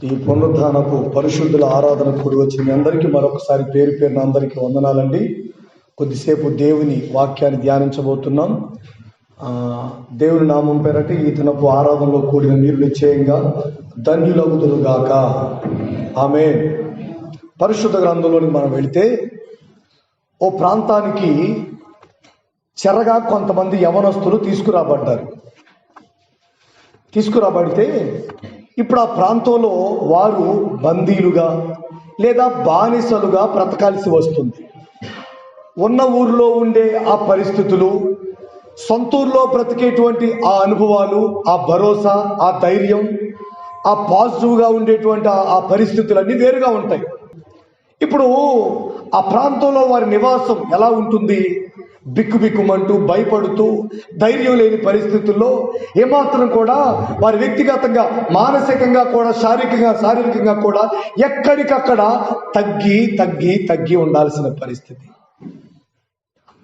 ఈ పునరుద్ధానపు పరిశుద్ధుల ఆరాధన కూడి వచ్చిన మీ అందరికీ మరొకసారి పేరు పేరున అందరికీ వందనాలండి. కొద్దిసేపు దేవుని వాక్యాన్ని ధ్యానించబోతున్నాం. దేవుని నామం పేరట ఈ దినపు ఆరాధనలో కూడిన మీరు నిశ్చయంగా ధన్యులగుదురుగాక. ఆమేన్. పరిశుద్ధ గ్రంథంలోని మనం వెళితే ఓ ప్రాంతానికి చెరగా కొంతమంది యవనస్తులు తీసుకురాబడితే ఇప్పుడు ఆ ప్రాంతంలో వారు బందీలుగా లేదా బానిసలుగా బ్రతకాల్సి వస్తుంది. ఉన్న ఊరిలో ఉండే ఆ పరిస్థితులు, సొంతూరులో బ్రతికేటువంటి ఆ అనుభవాలు, ఆ భరోసా, ఆ ధైర్యం, ఆ పాజిటివ్గా ఉండేటువంటి ఆ పరిస్థితులన్నీ వేరుగా ఉంటాయి. ఇప్పుడు ఆ ప్రాంతంలో వారి నివాసం ఎలా ఉంటుంది? బిక్కుబిక్కుమంటూ భయపడుతూ ధైర్యం లేని పరిస్థితుల్లో ఏమాత్రం కూడా వారి వ్యక్తిగతంగా, మానసికంగా కూడా, శారీరకంగా కూడా ఎక్కడికక్కడ తగ్గి ఉండాల్సిన పరిస్థితి.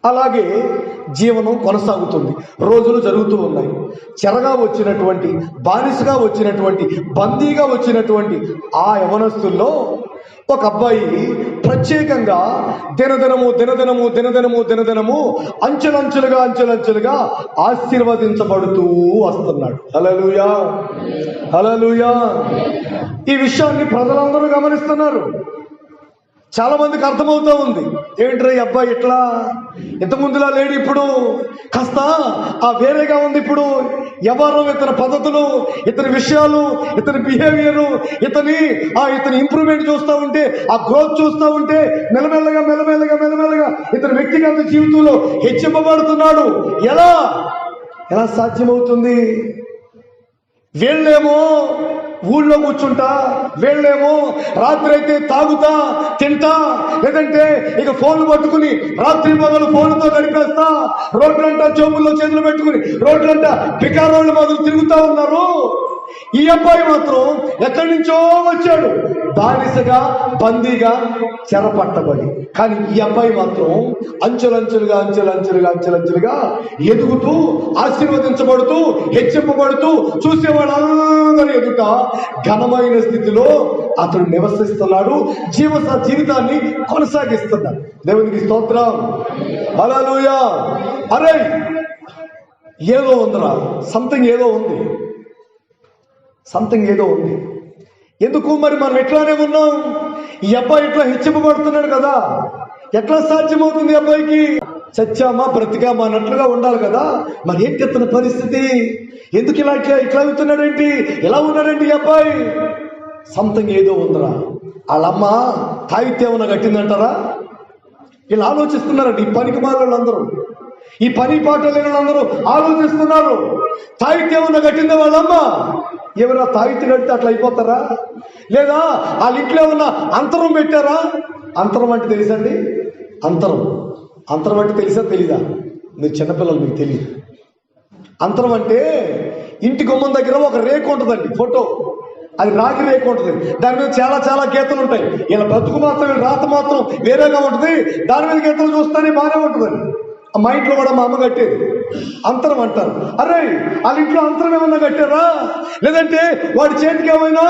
అలాగే జీవనం కొనసాగుతుంది. రోజులు జరుగుతూ ఉన్నాయి. చెరగా వచ్చినటువంటి, బానిసగా వచ్చినటువంటి, బందీగా వచ్చినటువంటి ఆ యవనస్తుల్లో ఒక అబ్బాయి ప్రత్యేకంగా దినదినము అంచెలంచెలుగా ఆశీర్వదించబడుతూ వస్తున్నాడు. హల్లెలూయా, హల్లెలూయా. ఈ విషయాన్ని ప్రజలందరూ గమనిస్తున్నారు. చాలా మందికి అర్థమవుతూ ఉంది, ఏంట్రా ఈ అబ్బాయి ఇట్లా, ఇంతకుముందులా లేడు, ఇప్పుడు కాస్త వేరేగా ఉంది. ఇప్పుడు వ్యవహారం, ఇతని పద్ధతులు, ఇతని విషయాలు, ఇతని బిహేవియరు, ఇతని ఇంప్రూవ్మెంట్ చూస్తూ ఉంటే, ఆ గ్రోత్ చూస్తూ ఉంటే మెల్లమెల్లగా ఇతని వ్యక్తిగత జీవితంలో హెచ్చింపబడుతున్నాడు. ఎలా సాధ్యమవుతుంది? వీళ్ళేమో ఊళ్ళో కూర్చుంటా, వీళ్ళేమో రాత్రి అయితే తాగుతా, తింటా, లేదంటే ఇక ఫోన్లు పట్టుకుని రాత్రి పగలు ఫోన్లతో గడిపేస్తా, రోడ్లంటా జోబుల్లో చేతులు పెట్టుకుని రోడ్లంటా పికారోళ్ళు మొదలు తిరుగుతా ఉన్నారు. ఈ అబ్బాయి మాత్రం ఎక్కడి నుంచో వచ్చాడు, బానిసగా, బందీగా, చెరపట్టబడి. కానీ ఈ అబ్బాయి మాత్రం అంచెలంచెలుగా ఎదుగుతూ, ఆశీర్వదించబడుతూ, హెచ్చింపబడుతూ, చూసేవాళ్ళందరి ఎదుట ఘనమైన స్థితిలో అతడు నివసిస్తున్నాడు. జీవితాన్ని కొనసాగిస్తున్నాడు. దేవునికి స్తోత్రం, హల్లెలూయా. అరే ఏదో ఉందిరా, సంథింగ్ ఏదో ఉంది. ఎందుకు మరి మనం ఎట్లానే ఉన్నాం? ఈ అబ్బాయి ఇట్లా హెచ్చింపబడుతున్నాడు కదా, ఎట్లా సాధ్యమవుతుంది? అబ్బాయికి చచ్చామా బ్రతికామా అన్నట్లుగా ఉండాలి కదా. మరి ఏంటి అతని పరిస్థితి? ఎందుకు ఇట్లా అవుతున్నాడేంటి, ఇలా ఉన్నాడేంటి ఈ అబ్బాయి? సంథింగ్ ఏదో ఉందిరా. వాళ్ళమ్మ తాగితే ఏమన్నా కట్టిందంటారా? వీళ్ళు ఆలోచిస్తున్నారండి. ఈ పనికి వాళ్ళందరూ, ఈ పని పాట లేని వాళ్ళందరూ ఆలోచిస్తున్నారు. తాగితే ఏమన్నా కట్టిందా వాళ్ళమ్మ? ఎవరైనా తాగితే కడితే అట్లా అయిపోతారా? లేదా వాళ్ళ ఇంట్లో ఏమన్నా అంతరం పెట్టారా? అంతరం అంటే తెలుసండి? అంతరం అంటే తెలుసా తెలీదా? మీరు చిన్నపిల్లలు, మీకు తెలియదు. అంతరం అంటే ఇంటి గుమ్మం దగ్గర ఒక రేకు ఉంటుందండి, ఫోటో, అది రాగి రేకు ఉంటుంది. దాని మీద చాలా గీతలు ఉంటాయి. ఇలా బ్రతుకు మాత్రం, వీళ్ళ రాత మాత్రం వేరేగా ఉంటుంది. దాని మీద గీతలు చూస్తానే బాగానే ఉంటుందండి. మా ఇంట్లో కూడా మా అమ్మ కట్టేది. అంతరం అంటారు. అరే వాళ్ళ ఇంట్లో అంతరం ఏమన్నా కట్టారా? లేదంటే వాడి చేతికి ఏమైనా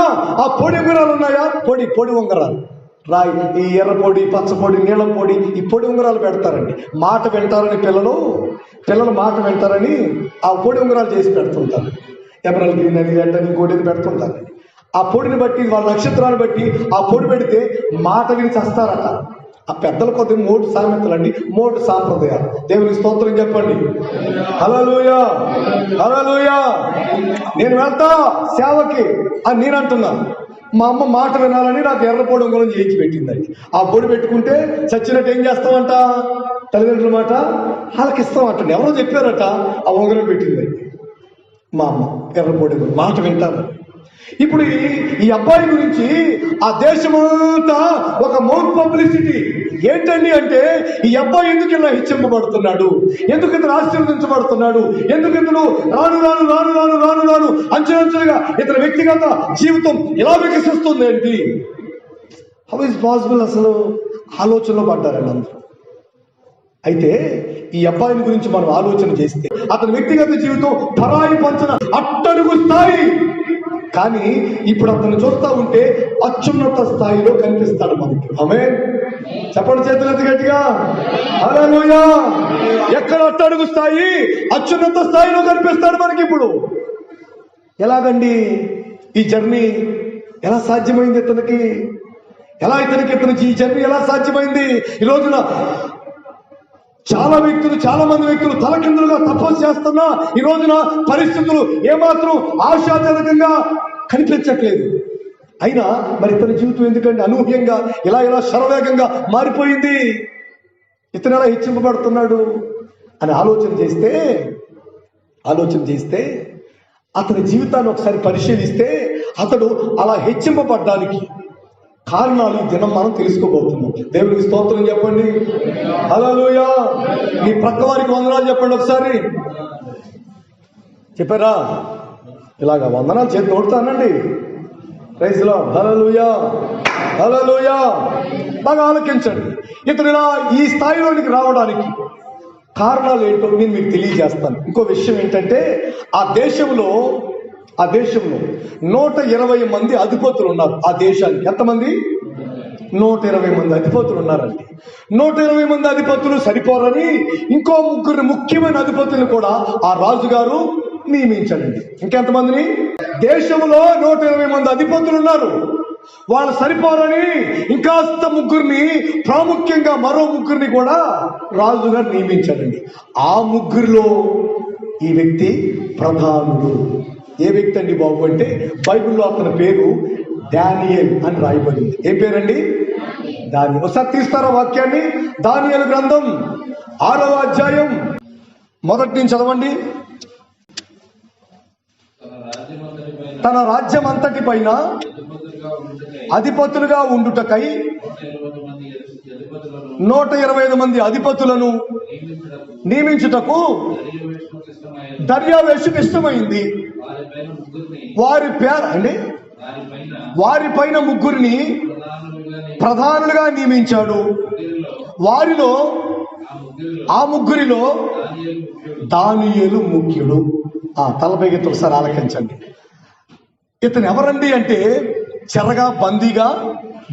ఆ పొడి ఉంగరాలు ఉన్నాయా? పొడి ఉంగరాలు, రాయి, ఈ ఎర్ర పొడి, పచ్చ పొడి, నీళ్ళం పొడి, ఈ పొడి ఉంగరాలు పెడతారండి. మాట వింటారని పిల్లలు మాట వింటారని ఆ పొడి ఉంగరాలు చేసి పెడుతుంటారు. ఎమరల్ గ్రీన్ అని, రెడ్ అని, ఇంకోటి పెడుతుంటారు. ఆ పొడిని బట్టి, వాళ్ళ నక్షత్రాన్ని బట్టి ఆ పొడి పెడితే మాట విని చేస్తారట. ఆ పెద్దల కొద్ది 3 సామెతలండి, 3 సాంప్రదాయాలు. దేవునికి స్తోత్రం చెప్పండి. హల్లెలూయా, హల్లెలూయా. నేను వెళ్తా సేవకి అని నేను అంటున్నాను. మా అమ్మ మాట వినాలని నాకు ఎర్ర పొడి ఉంగరం చేయించి పెట్టిందండి. ఆ పొడి పెట్టుకుంటే చచ్చినట్టు ఏం చేస్తామంట? తల్లిదండ్రుల మాట ఆలకిస్తామంట. ఎవరో చెప్పారట, ఆ ఉంగరం పెట్టిందండి మా అమ్మ. ఎర్ర పొడి మాట వింటారు. ఇప్పుడు ఈ అబ్బాయి గురించి ఆ దేశమంతా ఒక మౌత్ పబ్లిసిటీ ఏంటండి అంటే, ఈ అబ్బాయి ఎందుకు ఇలా హెచ్చింపబడుతున్నాడు, ఎందుకు ఇతను ఆశీర్వదించబడుతున్నాడు, ఎందుకు ఇతను రాను అంచెలంచెలుగా ఇతని వ్యక్తిగత జీవితం ఇలా వికసిస్తుంది ఏంటి? How is possible? అసలు ఆలోచనలో పడ్డారండి అందరూ. అయితే ఈ అబ్బాయిని గురించి మనం ఆలోచన చేస్తే, అతని వ్యక్తిగత జీవితం పరాయి పంచన అట్టడుగు స్థాయి. కానీ ఇప్పుడు అతను చూస్తా ఉంటే అత్యున్నత స్థాయిలో కనిపిస్తాడు మనకి. ఆమేన్. చెప్పండి చేతులెత్తి గట్టిగా హల్లెలూయా. ఎక్కడ అట్టడుగు స్థాయి? అత్యున్నత స్థాయిలో కనిపిస్తాడు మనకి ఇప్పుడు. ఎలాగండి ఈ జర్నీ ఎలా సాధ్యమైంది ఇతనికి? ఇతనికి ఈ జర్నీ ఎలా సాధ్యమైంది? ఈ రోజున చాలా మంది వ్యక్తులు తలకిందులుగా తపస్సు చేస్తున్నా ఈ రోజున పరిస్థితులు ఏమాత్రం ఆశాజనకంగా కనిపించట్లేదు. అయినా మరి ఇతని జీవితం ఎందుకంటే అనూహ్యంగా ఇలా శరవేగంగా మారిపోయింది? ఇతను ఎలా హెచ్చింపబడుతున్నాడు అని ఆలోచన చేస్తే అతని జీవితాన్ని ఒకసారి పరిశీలిస్తే అతడు అలా హెచ్చింపబడ్డానికి కారణాలు ఈ దినం మనం తెలుసుకోబోతున్నాం. దేవునికి స్తోత్రం చెప్పండి. హల్లెలూయా. మీ ప్రక్క వారికి వందనాలు చెప్పండి ఒకసారి. చెప్పారా? ఇలాగా వందనాలు చేతి కొడతానండి. Praise lord. హల్లెలూయా హల్లెలూయా. బాగా ఆలోచించండి. ఇతను ఇలా ఈ స్థాయిలోనికి రావడానికి కారణాలు ఏంటో నేను మీకు తెలియజేస్తాను. ఇంకో విషయం ఏంటంటే ఆ దేశంలో 120 మంది అధిపతులు ఉన్నారు. ఆ దేశానికి ఎంతమంది? 120 మంది అధిపతులు ఉన్నారండి. 120 మంది అధిపతులు సరిపోరని ఇంకో 3 ముఖ్యమైన అధిపతులను కూడా ఆ రాజుగారు నియమించాడండి. ఇంకెంతమందిని? దేశంలో 120 మంది అధిపతులు ఉన్నారు. వాళ్ళు సరిపోరని ఇంకాస్త 3 ప్రాముఖ్యంగా మరో 3 కూడా రాజుగారు నియమించాడండి. ఆ 3లో ఈ వ్యక్తి ప్రధానుడు. ఏ వ్యక్తి అండి బాబు అంటే బైబిల్లో అతని పేరు దానియేలు అని రాయబడింది. ఏ పేరండి? దానియేలు. ఒకసారి తీస్తారా వాక్యాన్ని? దానియేలు గ్రంథం 6వ అధ్యాయం మొదటి నుంచి చదవండి. తన రాజ్యం అంతటి పైన అధిపతులుగా ఉండుటకై 125 మంది అధిపతులను నియమించుటకు దర్యావేషుకు ఇష్టమైంది. వారి పైన 3 ప్రధానులుగా నియమించాడు. వారిలో ఆ 3లో దానియేలు ముఖ్యుడు. తలపైకి ఒకసారి ఆలకించండి. ఇతను ఎవరండి అంటే చెరగా బందీగా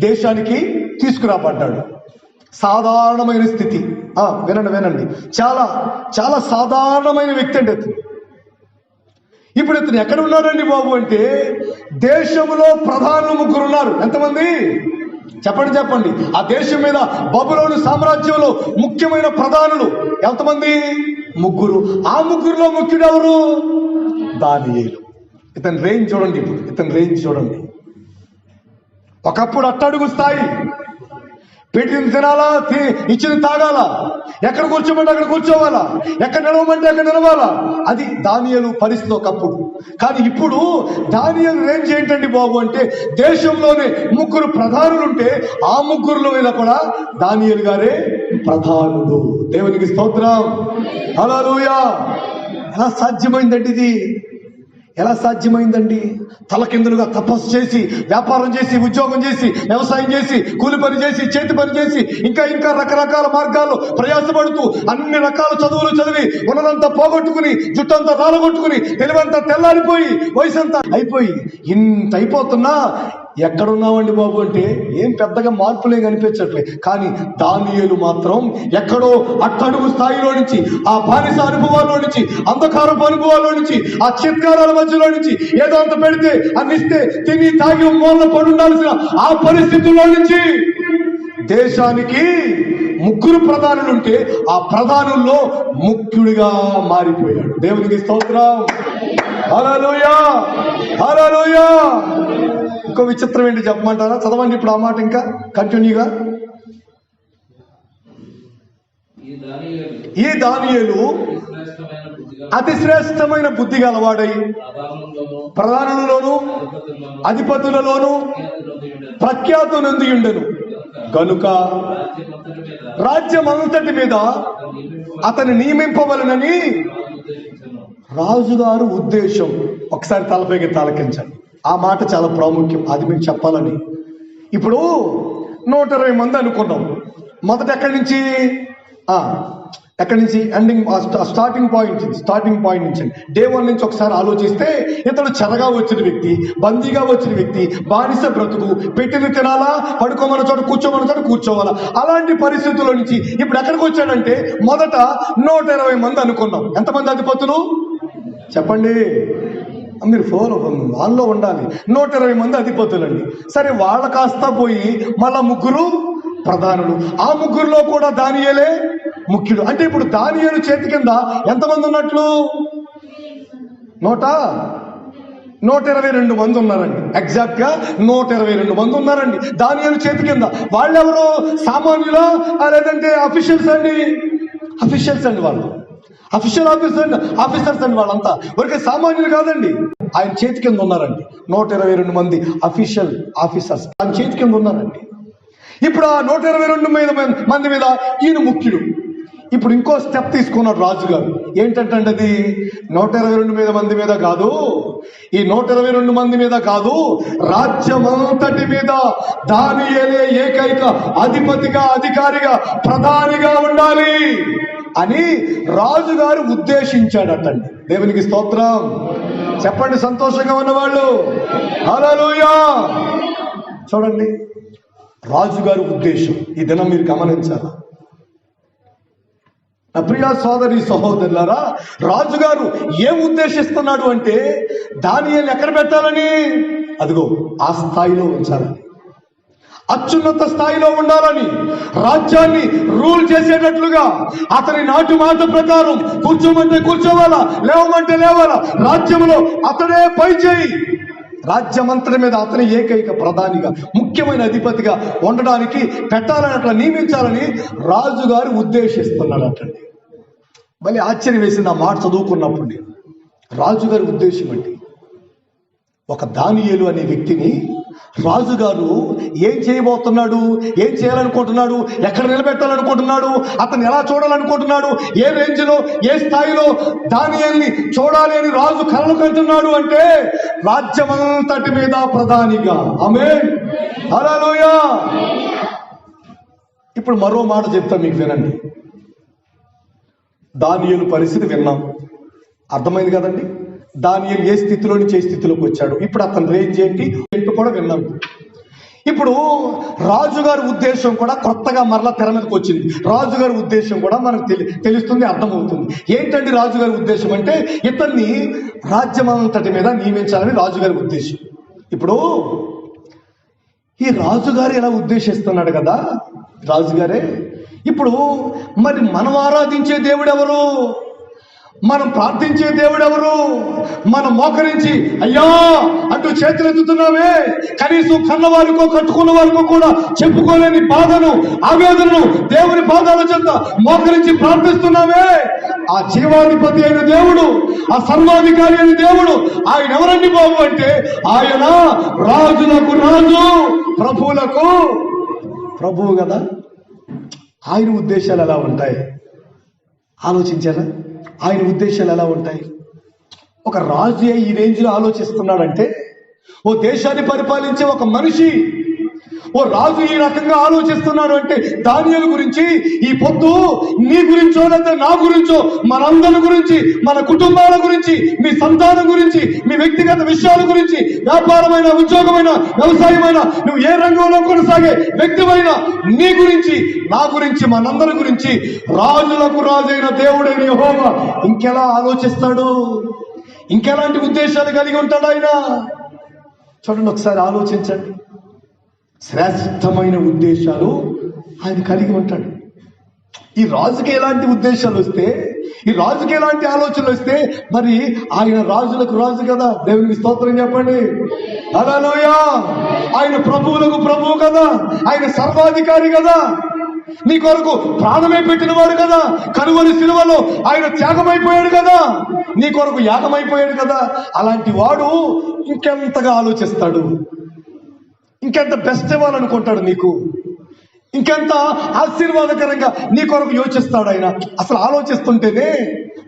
దేశానికి తీసుకురాబడ్డాడు. సాధారణమైన స్థితి. వినండి. చాలా చాలా సాధారణమైన వ్యక్తి అండి ఇతను. ఇప్పుడు ఇతను ఎక్కడ ఉన్నాడండి బాబు అంటే దేశంలో ప్రధానులు 3 ఉన్నారు. ఎంతమంది? చెప్పండి. ఆ దేశం మీద బబులోను సామ్రాజ్యంలో ముఖ్యమైన ప్రధానులు ఎంతమంది? 3. ఆ 3లో ముఖ్యుడు ఎవరు? దానియేలు. ఇతని రేంజ్ చూడండి. ఒకప్పుడు అట్టడుగు స్థాయి. పెట్టింది తినాలా, ఇచ్చింది తాగాల, ఎక్కడ కూర్చోమంటే అక్కడ కూర్చోవాలా, ఎక్కడ నిలవమంటే అక్కడ నిలవాలా. అది దానియేలు పరిస్థితి ఒకప్పుడు. కానీ ఇప్పుడు దానియేలు రేంజ్ ఏంటండి బాబు అంటే దేశంలోనే 3 ప్రధానులు ఉంటే ఆ 3 మీద కూడా దానియేలు గారే ప్రధానుడు. దేవునికి స్తోత్రం. హల్లెలూయా. ఎలా సాధ్యమైందండి? తలకిందులుగా తపస్సు చేసి, వ్యాపారం చేసి, ఉద్యోగం చేసి, వ్యవసాయం చేసి, కూలి పని చేసి, చేతి పని చేసి, ఇంకా రకరకాల మార్గాల్లో ప్రయాసపడుతూ అన్ని రకాల చదువులు చదివి ఉన్నదంతా పోగొట్టుకుని, జుట్టంతా రాలగొట్టుకుని, తెలివంతా తెల్లారిపోయి, వయసు అంతా అయిపోయి ఇంత అయిపోతున్నా ఎక్కడున్నామండి బాబు అంటే ఏం పెద్దగా మార్పులే కనిపించట్లేదు. కానీ దానియేలు మాత్రం ఎక్కడో అట్టడుగు స్థాయిలో నుంచి, ఆ బానిస అనుభవాల్లో నుంచి, అంధకారపు అనుభవాల్లో నుంచి, ఆ చిత్కారాల మధ్యలో నుంచి, ఏదో అంత పెడితే అన్నిస్తే తిని తాగి మూలన పడుండాల్సిన ఆ పరిస్థితుల్లో నుంచి దేశానికి 3 ప్రధానులుంటే ఆ ప్రధానుల్లో ముఖ్యుడిగా మారిపోయాడు. దేవునికి స్తోత్రం. హల్లెలూయా హల్లెలూయా. ఇంకో విచిత్రం ఏంటి చెప్పమంటారా? చదవండి ఇప్పుడు ఆ మాట ఇంకా కంటిన్యూగా. ఈ దానియేలు అతి శ్రేష్టమైన బుద్ధి గలవాడై ప్రధానులలోను అధిపతులలోను ప్రఖ్యాతు నొందియుండెను గనుక రాజ్యమంతటి మీద అతని నియమింపవలనని రాజుగారు ఉద్దేశం. ఒకసారి తలపైకి తాలకించండి. ఆ మాట చాలా ప్రాముఖ్యం, అది మీకు చెప్పాలని. ఇప్పుడు 120 మంది అనుకున్నాం. మొదట ఎక్కడి నుంచి? ఎక్కడి నుంచి స్టార్టింగ్ పాయింట్ నుంచి డే 1 నుంచి ఒకసారి ఆలోచిస్తే ఇతడు చెరగా వచ్చిన వ్యక్తి, బందీగా వచ్చిన వ్యక్తి, బానిస బ్రతుకు, పెట్టిన తినాలా, పడుకోమన్న చోట కూర్చోమన్న చోట కూర్చోవాలా, అలాంటి పరిస్థితుల్లో నుంచి ఇప్పుడు ఎక్కడికి వచ్చాడంటే మొదట 120 మంది అనుకున్నాం. ఎంతమంది అధిపతులు చెప్పండి, మీరు ఆన్లో ఉండాలి. 120 మంది అధిపతులండి. సరే, వాళ్ళ కాస్త పోయి మళ్ళా 3 ప్రధానులు, ఆ 3లో కూడా దానియేలే ముఖ్యుడు. అంటే ఇప్పుడు దానియేలు చేతి కింద ఎంతమంది ఉన్నట్లు? 122 మంది ఉన్నారండి. ఎగ్జాక్ట్ గా 122 మంది ఉన్నారండి దానియేలు చేతి కింద. వాళ్ళెవరు? సామాన్యులా లేదంటే అఫీషియల్స్ అండి? అఫీషియల్స్ అండి వాళ్ళు, అఫీషియల్ ఆఫీసర్స్ అండి వాళ్ళంతా. ఊరికే సామాన్యులు కాదండి. ఆయన చేతి కింద ఉన్నారండి 122 మంది అఫీషియల్ ఆఫీసర్స్ ఆయన చేతి కింద ఉన్నారండి. ఇప్పుడు ఆ 122 మంది మీద ఈయన ముఖ్యుడు. ఇప్పుడు ఇంకో స్టెప్ తీసుకున్నాడు రాజుగారు. ఏంటంటే అది 122 మంది మీద కాదు, ఈ 122 మంది మీద కాదు, రాజ్యమంతటి మీద దానియేలే ఏకైక అధిపతిగా, అధికారిగా, ప్రధానిగా ఉండాలి అని రాజుగారు ఉద్దేశించాడటండి. దేవునికి స్తోత్రం చెప్పండి, సంతోషంగా ఉన్నవాళ్ళు హల్లెలూయా. చూడండి, రాజుగారి ఉద్దేశం ఈ దినం మీరు గమనించాలా. నా ప్రియ సోదరి సహోదరులారా, రాజుగారు ఏం ఉద్దేశిస్తున్నాడు అంటే దానియేలు ఎక్కడ పెట్టాలని, అదిగో ఆ స్థాయిలో ఉంచాలని, అత్యున్నత స్థాయిలో ఉండాలని, రాజ్యాన్ని రూల్ చేసేటట్లుగా, అతని నాటు మాట ప్రకారం కూర్చోమంటే కూర్చోవాలా, లేవమంటే లేవాలా, రాజ్యంలో అతడే పై చేయి, రాజ్యమంతటి మీద అతని ఏకైక ప్రధానిగా, ముఖ్యమైన అధిపతిగా ఉండడానికి పెట్టాలని, అట్లా నియమించాలని రాజుగారు ఉద్దేశిస్తున్నాడటండి. మళ్ళీ ఆశ్చర్యం వేసింది ఆ మాట చదువుకున్నప్పుడు. రాజుగారి ఉద్దేశం అండి, ఒక దానియేలు అనే వ్యక్తిని రాజుగారు ఏం చేయబోతున్నాడు, ఏం చేయాలనుకుంటున్నాడు, ఎక్కడ నిలబెట్టాలనుకుంటున్నాడు, అతను ఎలా చూడాలనుకుంటున్నాడు, ఏ రేంజ్లో, ఏ స్థాయిలో దానియేలుని చూడాలి అని రాజు కలలు కంటున్నాడు అంటే రాజ్యమంతటి మీద ప్రధానిగా. ఆమేన్, హల్లెలూయా. ఇప్పుడు మరో మాట చెప్తా మీకు, వినండి. దానియేలు పరిస్థితి విన్నాం, అర్థమైంది కదండి. దానియేలు ఏ స్థితిలో నుంచి ఏ స్థితిలోకి వచ్చాడు, ఇప్పుడు అతని రేంజ్ ఏంటి కూడా విన్నాం. ఇప్పుడు రాజుగారి ఉద్దేశం కూడా కొత్తగా మరలా తెర మీదకి వచ్చింది. రాజుగారి ఉద్దేశం కూడా మనకు తెలుస్తుంది, అర్థమవుతుంది. ఏంటండి రాజుగారి ఉద్దేశం అంటే ఇతన్ని రాజ్యమంతటి మీద నియమించాలని రాజుగారి ఉద్దేశం. ఇప్పుడు ఈ రాజుగారు ఎలా ఉద్దేశిస్తున్నాడు కదా, రాజుగారే. ఇప్పుడు మరి మనం ఆరాధించే దేవుడు ఎవరు, మనం ప్రార్థించే దేవుడు ఎవరు, మనం మోకరించి అయ్యా అంటూ చేతులు ఎత్తుతున్నామే, కనీసం కన్న వారికో కట్టుకున్న వారికో కూడా చెప్పుకోలేని బాధను, ఆవేదనను దేవుని పాదాల చెంత మోకరించి ప్రార్థిస్తున్నామే. ఆ జీవాధిపతి అయిన దేవుడు, ఆ సర్వాధికారి అయిన దేవుడు, ఆయన ఎవరండి బాబు అంటే ఆయన రాజులకు రాజు, ప్రభువులకు ప్రభువు కదా. ఆయన ఉద్దేశాలు ఎలా ఉంటాయి ఆలోచించారా? ఆయన ఉద్దేశాలు ఎలా ఉంటాయి? ఒక రాజు ఈ రేంజ్లో ఆలోచిస్తున్నాడంటే, ఓ దేశాన్ని పరిపాలించే ఒక మనిషి, ఓ రాజు ఈ రకంగా ఆలోచిస్తున్నాడు అంటే దానియేలు గురించి ఈ పొద్దు నీ గురించో లేదా నా గురించో, మనందరి గురించి, మన కుటుంబాల గురించి, మీ సంతానం గురించి, మీ వ్యక్తిగత విషయాల గురించి, వ్యాపారమైన, ఉద్యోగమైన, వ్యవసాయమైన, నువ్వు ఏ రంగంలో కొనసాగే వ్యక్తిమైన నీ గురించి, నా గురించి, మనందరి గురించి రాజులకు రాజైన దేవుడైన యెహోవా ఇంకెలా ఆలోచిస్తాడు, ఇంకెలాంటి ఉద్దేశాలు కలిగి ఉంటాడు ఆయన? చూడండి, ఒకసారి ఆలోచించండి. శ్రేష్టమైన ఉద్దేశాలు ఆయన కలిగి ఉంటాడు. ఈ రాజుకి ఎలాంటి ఉద్దేశాలు వస్తే, ఈ రాజుకి ఎలాంటి ఆలోచనలు వస్తే, మరి ఆయన రాజులకు రాజు కదా. దేవునికి స్తోత్రం చెప్పండి, హల్లెలూయా. ఆయన ప్రభువులకు ప్రభువు కదా, ఆయన సర్వాధికారి కదా, నీ కొరకు ప్రాణమే పెట్టినవాడు కదా, కలువరి సిలువలో ఆయన త్యాగమైపోయాడు కదా, నీ కొరకు యాగమైపోయాడు కదా. అలాంటి వాడు ఇంకెంతగా ఆలోచిస్తాడు, ఇంకెంత బెస్ట్ ఇవ్వాలనుకుంటాడు నీకు, ఇంకెంత ఆశీర్వాదకరంగా నీ కొరకు యోచిస్తాడు ఆయన. అసలు ఆలోచిస్తుంటేనే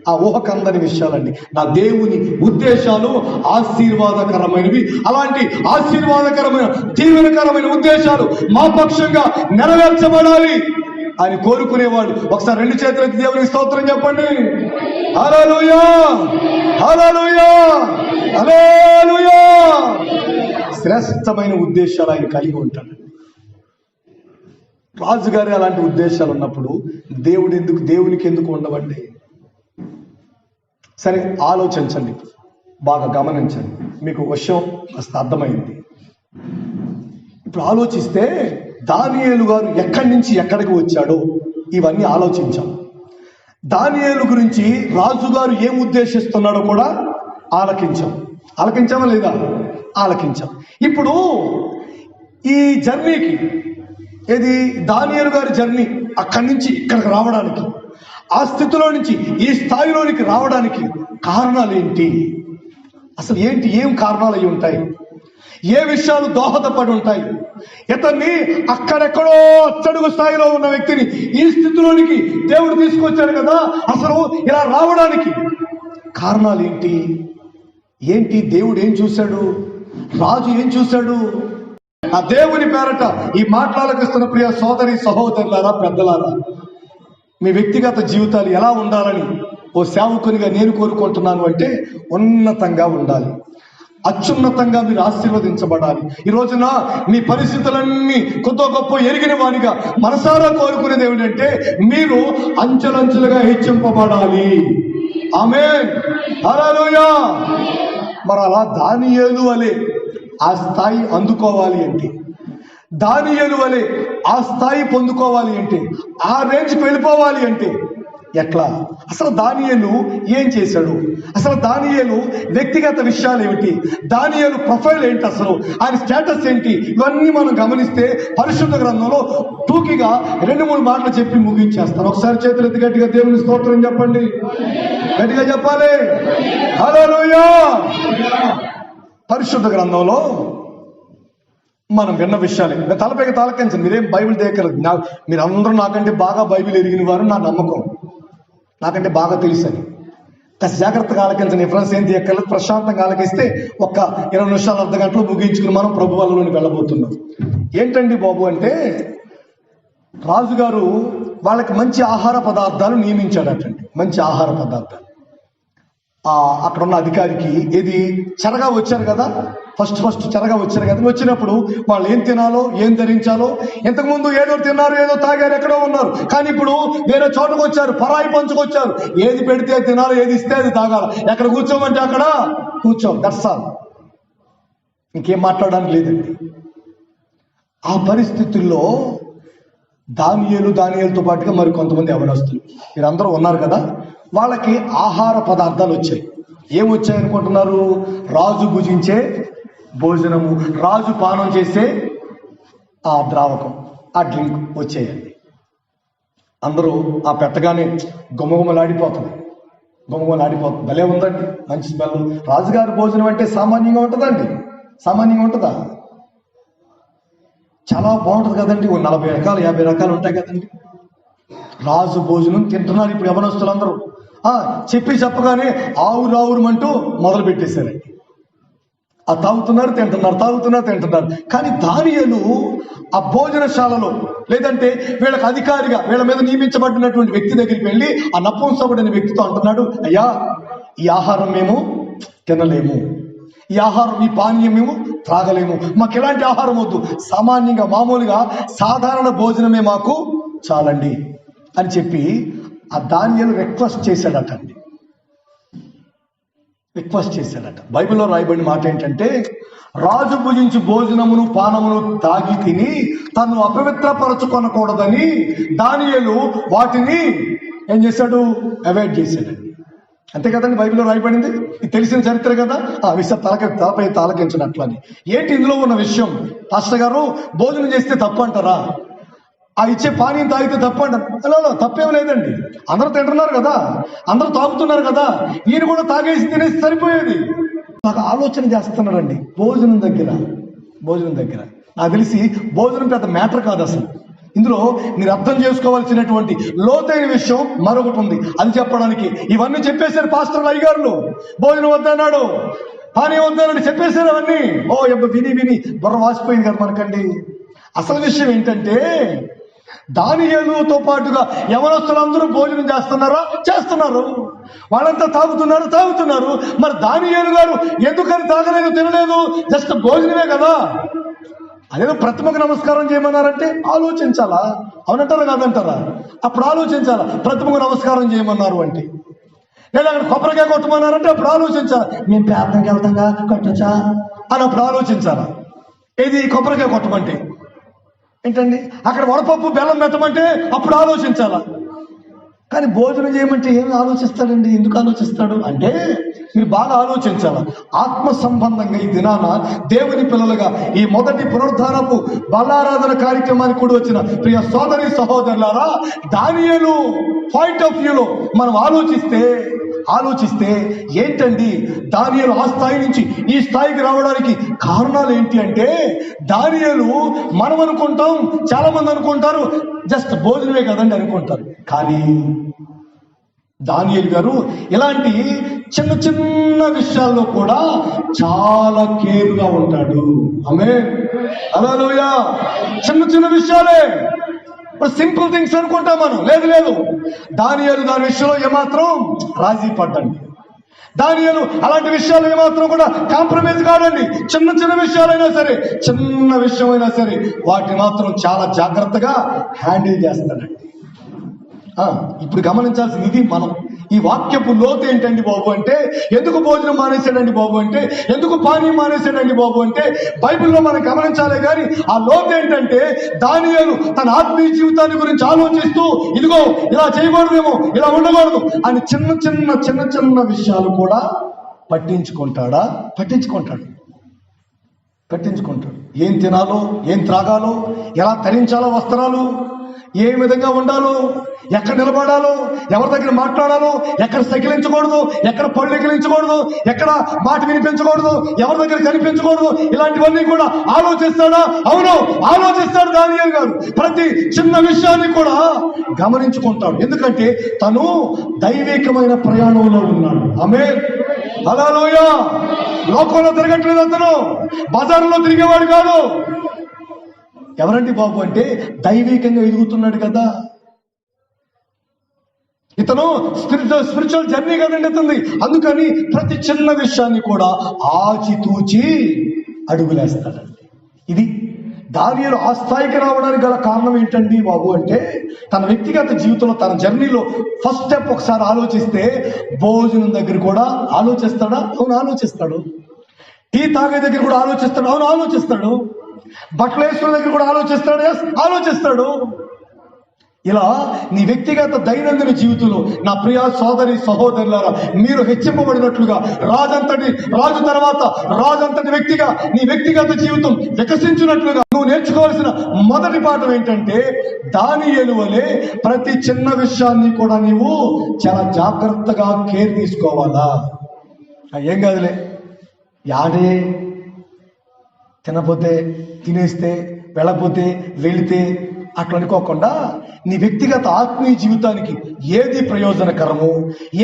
ఆ ఊహకందని విషయాలండి. నా దేవుని ఉద్దేశాలు ఆశీర్వాదకరమైనవి. అలాంటి ఆశీర్వాదకరమైన, దీవెనకరమైన ఉద్దేశాలు మా పక్షంగా నెరవేర్చబడాలి ఆయన కోరుకునేవాడు. ఒకసారి రెండు చేతులకి దేవునికి స్తోత్రం చెప్పండి. హల్లెలూయా, హల్లెలూయా, హల్లెలూయా. శ్రేష్టమైన ఉద్దేశాలు ఆయన కలిగి ఉంటాడు. రాజుగారి అలాంటి ఉద్దేశాలు ఉన్నప్పుడు దేవునికి ఎందుకు ఉండవండి? సరే, ఆలోచించండి, బాగా గమనించండి, మీకు విషయం కాస్త అర్థమైంది. ఇప్పుడు ఆలోచిస్తే దానియేలు గారు ఎక్కడి నుంచి ఎక్కడికి వచ్చాడో ఇవన్నీ ఆలోచించాం. దానియేలు గురించి రాజుగారు ఏం ఉద్దేశిస్తున్నాడో కూడా ఆలకించామా లేదా? ఆలకించాం. ఇప్పుడు ఈ జర్నీకి, ఏది దానియేలు గారి జర్నీ, అక్కడి నుంచి ఇక్కడికి రావడానికి, ఆ స్థితిలో నుంచి ఈ స్థాయిలోనికి రావడానికి కారణాలు ఏంటి? అసలు ఏం కారణాలు అయి ఉంటాయి? ఏ విషయాలు దోహదపడి ఉంటాయి? ఇతన్ని అక్కడెక్కడో అట్టడుగు స్థాయిలో ఉన్న వ్యక్తిని ఈ స్థితిలోనికి దేవుడు తీసుకొచ్చాడు కదా, అసలు ఇలా రావడానికి కారణాలు ఏంటి? దేవుడు ఏం చూశాడు? రాజు ఏం చూశాడు? ఆ దేవుని పేరట ఈ మాట్లాడకిస్తున్న ప్రియ సోదరి సహోదరులారా, పెద్దలారా, మీ వ్యక్తిగత జీవితాలు ఎలా ఉండాలని ఓ సేవకునిగా నేను కోరుకుంటున్నాను అంటే, ఉన్నతంగా ఉండాలి, అత్యున్నతంగా మీరు ఆశీర్వదించబడాలి. ఈ రోజున మీ పరిస్థితులన్నీ కొద్ది గొప్ప ఎరిగిన వాడిగా మనసారా కోరుకునేది ఏమిటంటే, మీరు అంచెలంచెలుగా హెచ్చింపబడాలి. ఆమేన్, హల్లెలూయా. మరి అలా దానియేలు వలె ఆ స్థాయి అందుకోవాలి అంటే, దానియేలు వలె ఆ స్థాయి పొందుకోవాలి అంటే, ఆ రేంజ్కి వెళ్ళిపోవాలి అంటే ఎట్లా? అసలు దానియేలు ఏం చేశాడు? అసలు దానియేలు వ్యక్తిగత విషయాలు ఏమిటి? దానియేలు ప్రొఫైల్ ఏంటి? అసలు ఆయన స్టేటస్ ఏంటి? ఇవన్నీ మనం గమనిస్తే పరిశుద్ధ గ్రంథంలో టూకీగా 2-3 మాటలు చెప్పి ముగించేస్తాను. ఒకసారి చేతులు ఎత్తి గట్టిగా దేవుని స్తోత్రం చెప్పండి. గట్టిగా చెప్పాలి, హల్లెలూయా. పరిశుద్ధ గ్రంథంలో మనం విన్న విషయాలు తలపైకి తాలకించండి. మీరేం బైబిల్ దేకలేదు. మీరందరూ నాకంటే బాగా బైబిల్ ఎరిగిన వారు, నా నమ్మకం, నాకంటే బాగా తెలుసని. కాస్త జాగ్రత్తగా ఆలకించండి. ఫ్రెండ్స్ ఏం తీయక్కర్లేదు, ప్రశాంతంగా ఆలకిస్తే ఒక 20 నిమిషాలు, అర్ధ గంటలు ముగించుకుని మనం ప్రభు వల్లలోని వెళ్ళబోతున్నాం. ఏంటండి బాబు అంటే, రాజుగారు వాళ్ళకి మంచి ఆహార పదార్థాలు నియమించాడటండి. మంచి ఆహార పదార్థాలు అక్కడ ఉన్న అధికారికి ఏది చెరగా వచ్చారు కదా, ఫస్ట్ చెరగా వచ్చారు కదా, వచ్చినప్పుడు వాళ్ళు ఏం తినాలో, ఏం ధరించాలో, ఇంతకుముందు ఏదో తిన్నారు, ఏదో తాగారు, ఎక్కడో ఉన్నారు, కానీ ఇప్పుడు వేరే చోటుకు వచ్చారు, పరాయి పంచుకొచ్చారు. ఏది పెడితే తినాలి, ఏది ఇస్తే అది తాగాలి, ఎక్కడ కూర్చోమంటే అక్కడ కూర్చో, దట్స్ ఆల్. ఇంకేం మాట్లాడడానికి లేదండి. ఆ పరిస్థితుల్లో దానియేలుతో పాటుగా మరి కొంతమంది యవనస్తులు, మీరందరూ ఉన్నారు కదా, వాళ్ళకి ఆహార పదార్థాలు వచ్చాయి. ఏమొచ్చాయి అనుకుంటున్నారు? రాజు భుజించే భోజనము, రాజు పానం చేసే ఆ ద్రావకం, ఆ డ్రింక్ వచ్చేయండి. అందరూ ఆ పెట్టగానే గుమగుమలాడిపోతుంది. భలే ఉందండి, మంచి స్మెల్. రాజుగారి భోజనం అంటే సామాన్యంగా ఉంటుందండి? సామాన్యంగా ఉంటుందా? చాలా బాగుంటుంది కదండి. 40 రకాలు 50 రకాలు ఉంటాయి కదండి. రాజు భోజనం తింటున్నారు ఇప్పుడు యవనస్తులందరూ. చెప్పగానే ఆవురావురమంటూ మొదలు పెట్టేశారండి. తాగుతున్నారు తింటున్నారు. కానీ దానియేలు ఆ భోజనశాలలో, లేదంటే వీళ్ళకి అధికారిగా వీళ్ళ మీద నియమించబడినటువంటి వ్యక్తి దగ్గరికి వెళ్ళి ఆ నపుంసకుడైన వ్యక్తితో అంటున్నాడు, అయ్యా, ఈ ఆహారం మేము తినలేము, ఈ ఆహారం, ఈ పానీయం మేము త్రాగలేము, మాకు ఎలాంటి ఆహారం వద్దు, సామాన్యంగా మామూలుగా సాధారణ భోజనమే మాకు చాలండి అని చెప్పి ఆ దానియేలు రిక్వెస్ట్ చేశాడట. బైబిల్లో రాయబడిన మాట ఏంటంటే, రాజు భుజించి భోజనమును పానమును తాగి తిని తను అపవిత్రపరచుకొనకూడదని దానియేలు వాటిని ఏం చేశాడు? అవాయిడ్ చేశాడండి. అంతే కదండి బైబిల్లో రాయబడింది, ఇది తెలిసిన చరిత్ర కదా. ఆ విషయం తలపై తాలకించినట్లని. ఏంటి ఇందులో ఉన్న విషయం? పాస్టర్ గారు, భోజనం చేస్తే తప్పు అంటారా? ఇచ్చే పానీయం తాగితే తప్పంటారు? అలా తప్పేం లేదండి. అందరూ తింటున్నారు కదా, అందరూ తాగుతున్నారు కదా, ఈయన కూడా తాగేసి తినేసి సరిపోయేది. నాకు ఆలోచన చేస్తున్నారండి భోజనం దగ్గర. నాకు తెలిసి భోజనం పెద్ద మ్యాటర్ కాదు అసలు. ఇందులో మీరు అర్థం చేసుకోవాల్సినటువంటి లోతైన విషయం మరొకటి ఉంది. అది చెప్పడానికి ఇవన్నీ చెప్పేశారు పాస్టర్లు, అయ్యగారులు. భోజనం వద్దన్నాడు, పానీయం వద్దన్నాడు, చెప్పేశారు అవన్నీ. విని బుర్ర వాసిపోయింది కదా మనకండి. అసలు విషయం ఏంటంటే, దానియేలుతో పాటుగా యవనస్తులందరూ భోజనం చేస్తున్నారు. వాళ్ళంతా తాగుతున్నారు. మరి దానియేలు గారు ఎందుకని తాగలేదు, తినలేదు? జస్ట్ భోజనమే కదా. అదేదో ప్రతిమకు నమస్కారం చేయమన్నారంటే ఆలోచించాలా? అవునంటారా కాదంటారా? అప్పుడు ఆలోచించాలా. ప్రతిమకు నమస్కారం చేయమన్నారు అంటే, లేదా అక్కడ కొబ్బరికాయ కొట్టమన్నారంటే అప్పుడు ఆలోచించాలా. మేము ప్రార్థనకి వెళ్తాగా, కొట్టచ్చా అని అప్పుడు ఆలోచించాలా. ఏది కొబ్బరికాయ కొట్టమంటే ఏంటండి, అక్కడ వడపప్పు బెల్లం పెట్టమంటే అప్పుడు ఆలోచించాలా. కానీ భోజనం చేయమంటే ఏమి ఆలోచిస్తాడండి? ఎందుకు ఆలోచిస్తాడు అంటే మీరు బాగా ఆలోచించాల. ఆత్మ సంబంధంగా ఈ దినాన దేవుని పిల్లలుగా ఈ మొదటి పునరుద్ధానపు బలారాధన కార్యక్రమానికి కూడా వచ్చిన ప్రియ సోదరి సహోదరులారా, దానియేలు పాయింట్ ఆఫ్ వ్యూలో మనం ఆలోచిస్తే ఏంటండి దానియేలు ఆ స్థాయి నుంచి ఈ స్థాయికి రావడానికి కారణాలు ఏంటి అంటే, దానియేలు మనం అనుకుంటాం, చాలా మంది అనుకుంటారు జస్ట్ భోజనమే కదండి అనుకుంటారు. కానీ దానియేలు గారు ఇలాంటి చిన్న చిన్న విషయాల్లో కూడా చాలా కేర్గా ఉంటాడు. ఆమేన్, హల్లెలూయా. చిన్న చిన్న విషయాలే, సింపుల్ థింగ్స్ అనుకుంటాం మనం. లేదు, దానియేలు దాని విషయంలో ఏమాత్రం రాజీ పడ్డండి. దానియేలు అలాంటి విషయాలు ఏమాత్రం కూడా కాంప్రమైజ్ కాదండి. చిన్న విషయాలైనా సరే, చిన్న విషయమైనా సరే వాటిని మాత్రం చాలా జాగ్రత్తగా హ్యాండిల్ చేస్తాడండి. ఇప్పుడు గమనించాల్సింది ఇది. మనం ఈ వాక్యపు లోతు ఏంటండి బాబు అంటే, ఎందుకు భోజనం మానేశాడండి బాబు అంటే, ఎందుకు పానీయం మానేశాడండి బాబు అంటే, బైబిల్లో మనం గమనించాలి. కానీ ఆ లోతు ఏంటంటే, దానియేలు తన ఆత్మీయ జీవితాన్ని గురించి ఆలోచిస్తూ, ఇదిగో ఇలా చేయకూడదేమో, ఇలా ఉండకూడదు అని చిన్న విషయాలు కూడా పట్టించుకుంటాడు. ఏం తినాలో, ఏం త్రాగాలో, ఎలా ధరించాలో వస్త్రాలు, ఏ విధంగా ఉండాలో, ఎక్కడ నిలబడాలో, ఎవరి దగ్గర మాట్లాడాలో, ఎక్కడ సకిలించకూడదు, ఎక్కడ పళ్ళు ఎకిలించకూడదు, ఎక్కడ మాట వినిపించకూడదు, ఎవరి దగ్గర కనిపించకూడదు, ఇలాంటివన్నీ కూడా ఆలోచిస్తాడా? అవును, ఆలోచిస్తాడు దానియేలు గారు. ప్రతి చిన్న విషయాన్ని కూడా గమనించుకుంటాడు. ఎందుకంటే తను దైవికమైన ప్రయాణంలో ఉన్నాడు. ఆమేన్, హల్లెలూయా. లోకంలో తిరగట్లేదు, అతను బజారులో తిరిగేవాడు కాదు. ఎవరండి బాబు అంటే, దైవికంగా ఎదుగుతున్నాడు కదా. ఇతను స్పిరిచువల్ జర్నీ కదండి ఇతను. అందుకని ప్రతి చిన్న విషయాన్ని కూడా ఆచితూచి అడుగులేస్తాడండి. ఇది దానియేలు ఆ స్థాయికి రావడానికి గల కారణం ఏంటండి బాబు అంటే, తన వ్యక్తిగత జీవితంలో తన జర్నీలో ఫస్ట్ స్టెప్ ఒకసారి ఆలోచిస్తే, భోజనం దగ్గర కూడా ఆలోచిస్తాడా? అవును, ఆలోచిస్తాడు. టీ తాగే దగ్గర కూడా ఆలోచిస్తాడు. అవును, ఆలోచిస్తాడు. బట్టలు వేసుకునే దగ్గర కూడా ఆలోచిస్తాడు. ఇలా నీ వ్యక్తిగత దైనందిన జీవితంలో నా ప్రియ సోదరి సహోదరులారా, మీరు హెచ్చింపబడినట్లుగా రాజు తర్వాత రాజంతటి వ్యక్తిగా నీ వ్యక్తిగత జీవితం వికసించినట్లుగా నువ్వు నేర్చుకోవాల్సిన మొదటి పాఠం ఏంటంటే, దానియేలు వలె ప్రతి చిన్న విషయాన్ని కూడా నీవు చాలా జాగ్రత్తగా కేర్ తీసుకోవాలా. ఏం కాదులే, యాడే తినపోతే, తినేస్తే, వెళ్ళకపోతే, వెళితే అట్లా అనుకోకుండా నీ వ్యక్తిగత ఆత్మీయ జీవితానికి ఏది ప్రయోజనకరమో,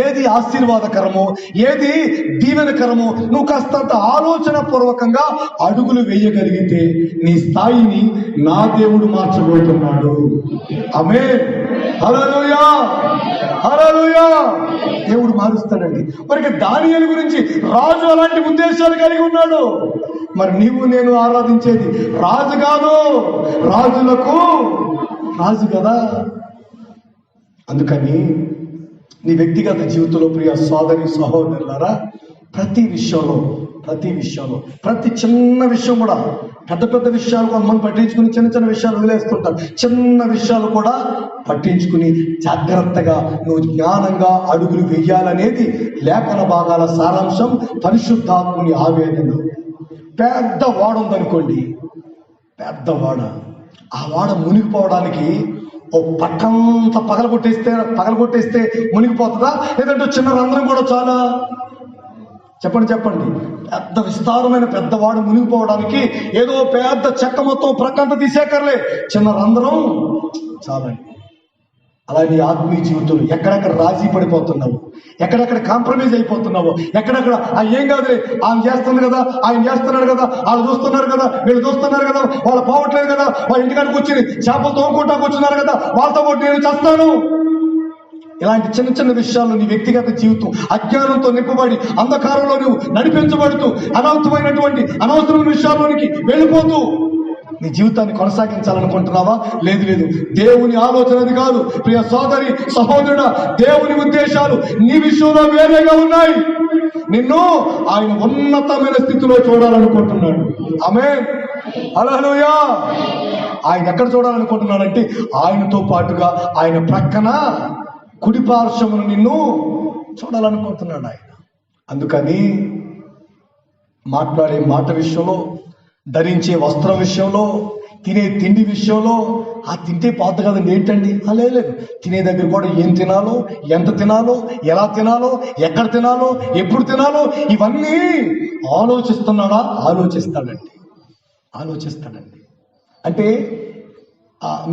ఏది ఆశీర్వాదకరమో, ఏది దీవెనకరమో నువ్వు కాస్తంత ఆలోచన పూర్వకంగా అడుగులు వేయగలిగితే నీ స్థాయిని నా దేవుడు మార్చబోతున్నాడు. ఆమేన్, హల్లెలూయా, హల్లెలూయా. దేవుడు మారుస్తాడండి. మరి దానియేలు గురించి రాజు అలాంటి ఉద్దేశాలు కలిగి ఉన్నాడు. మరి నీవు నేను ఆరాధించేది రాజు కాదు, రాజులకు రాజు కదా. అందుకని నీ వ్యక్తిగత జీవితంలో ప్రియ సోదరి సహోదరులారా, ప్రతి విషయంలో ప్రతి చిన్న విషయం కూడా, పెద్ద విషయాలు కొంతమంది పట్టించుకుని చిన్న విషయాలు వదిలేస్తుంటారు. చిన్న విషయాలు కూడా పట్టించుకుని జాగ్రత్తగా నువ్వు జ్ఞానంగా అడుగులు వేయాలనేది లేఖన భాగాల సారాంశం, పరిశుద్ధాత్ముని ఆవేదన. పెద్ద వాడ ఉందనుకోండి, పెద్ద వాడ, ఆ వాడ మునిగిపోవడానికి ఓ పక్కంతా పగలగొట్టేస్తే మునిగిపోతుందా? లేదంటే చిన్న రంధ్రం కూడా చాలా? చెప్పండి. పెద్ద విస్తారమైన పెద్దవాడు మునిగిపోవడానికి ఏదో పెద్ద చెక్క మొత్తం ప్రక్కంతా తీసేకర్లే, చిన్న రంధ్రం చాలండి. అలా నీ ఆత్మీయ జీవితంలో ఎక్కడెక్కడ రాజీ పడిపోతున్నావు, ఎక్కడెక్కడ కాంప్రమైజ్ అయిపోతున్నావు, ఎక్కడెక్కడ ఏం కాదులే ఆయన చేస్తుంది కదా, ఆయన చేస్తున్నాడు కదా, వాళ్ళు చూస్తున్నారు కదా, వీళ్ళు చూస్తున్నారు కదా, వాళ్ళు పోవట్లేదు కదా, వాళ్ళ ఇంటికాడికి కూర్చుని చేపలు తోముకుంటా కూర్చున్నారు కదా, వాళ్ళతో పాటు నేను చేస్తాను. ఇలాంటి చిన్న చిన్న విషయాల్లో నీ వ్యక్తిగత జీవితం అజ్ఞానంతో నింపబడి అంధకారంలో నువ్వు నడిపించబడుతూ అనవసరమైన విషయాల్లోనికి వెళ్ళిపోతూ నీ జీవితాన్ని కొనసాగించాలనుకుంటున్నావా? లేదు లేదు, దేవుని ఆలోచన అది కాదు. ప్రియ సోదరి సహోదరుడా, దేవుని ఉద్దేశాలు నీ విషయంలో వేరేగా ఉన్నాయి. నిన్ను ఆయన ఉన్నతమైన స్థితిలో చూడాలనుకుంటున్నాడు. ఆమేన్, హల్లెలూయా. ఆయన ఎక్కడ చూడాలనుకుంటున్నాడంటే ఆయనతో పాటుగా ఆయన ప్రక్కన కుడి పార్శ్వమును నిన్ను చూడాలనుకుంటున్నాడు ఆయన. అందుకని మాట్లాడే మాట విషయంలో, ధరించే వస్త్రం విషయంలో, తినే తిండి విషయంలో, ఆ తింటే పోద్ది కదండి ఏంటండి, లేదు, తినే దగ్గర కూడా ఏం తినాలో, ఎంత తినాలో, ఎలా తినాలో, ఎక్కడ తినాలో, ఎప్పుడు తినాలో ఇవన్నీ ఆలోచిస్తున్నాడా? ఆలోచిస్తాడండి. అంటే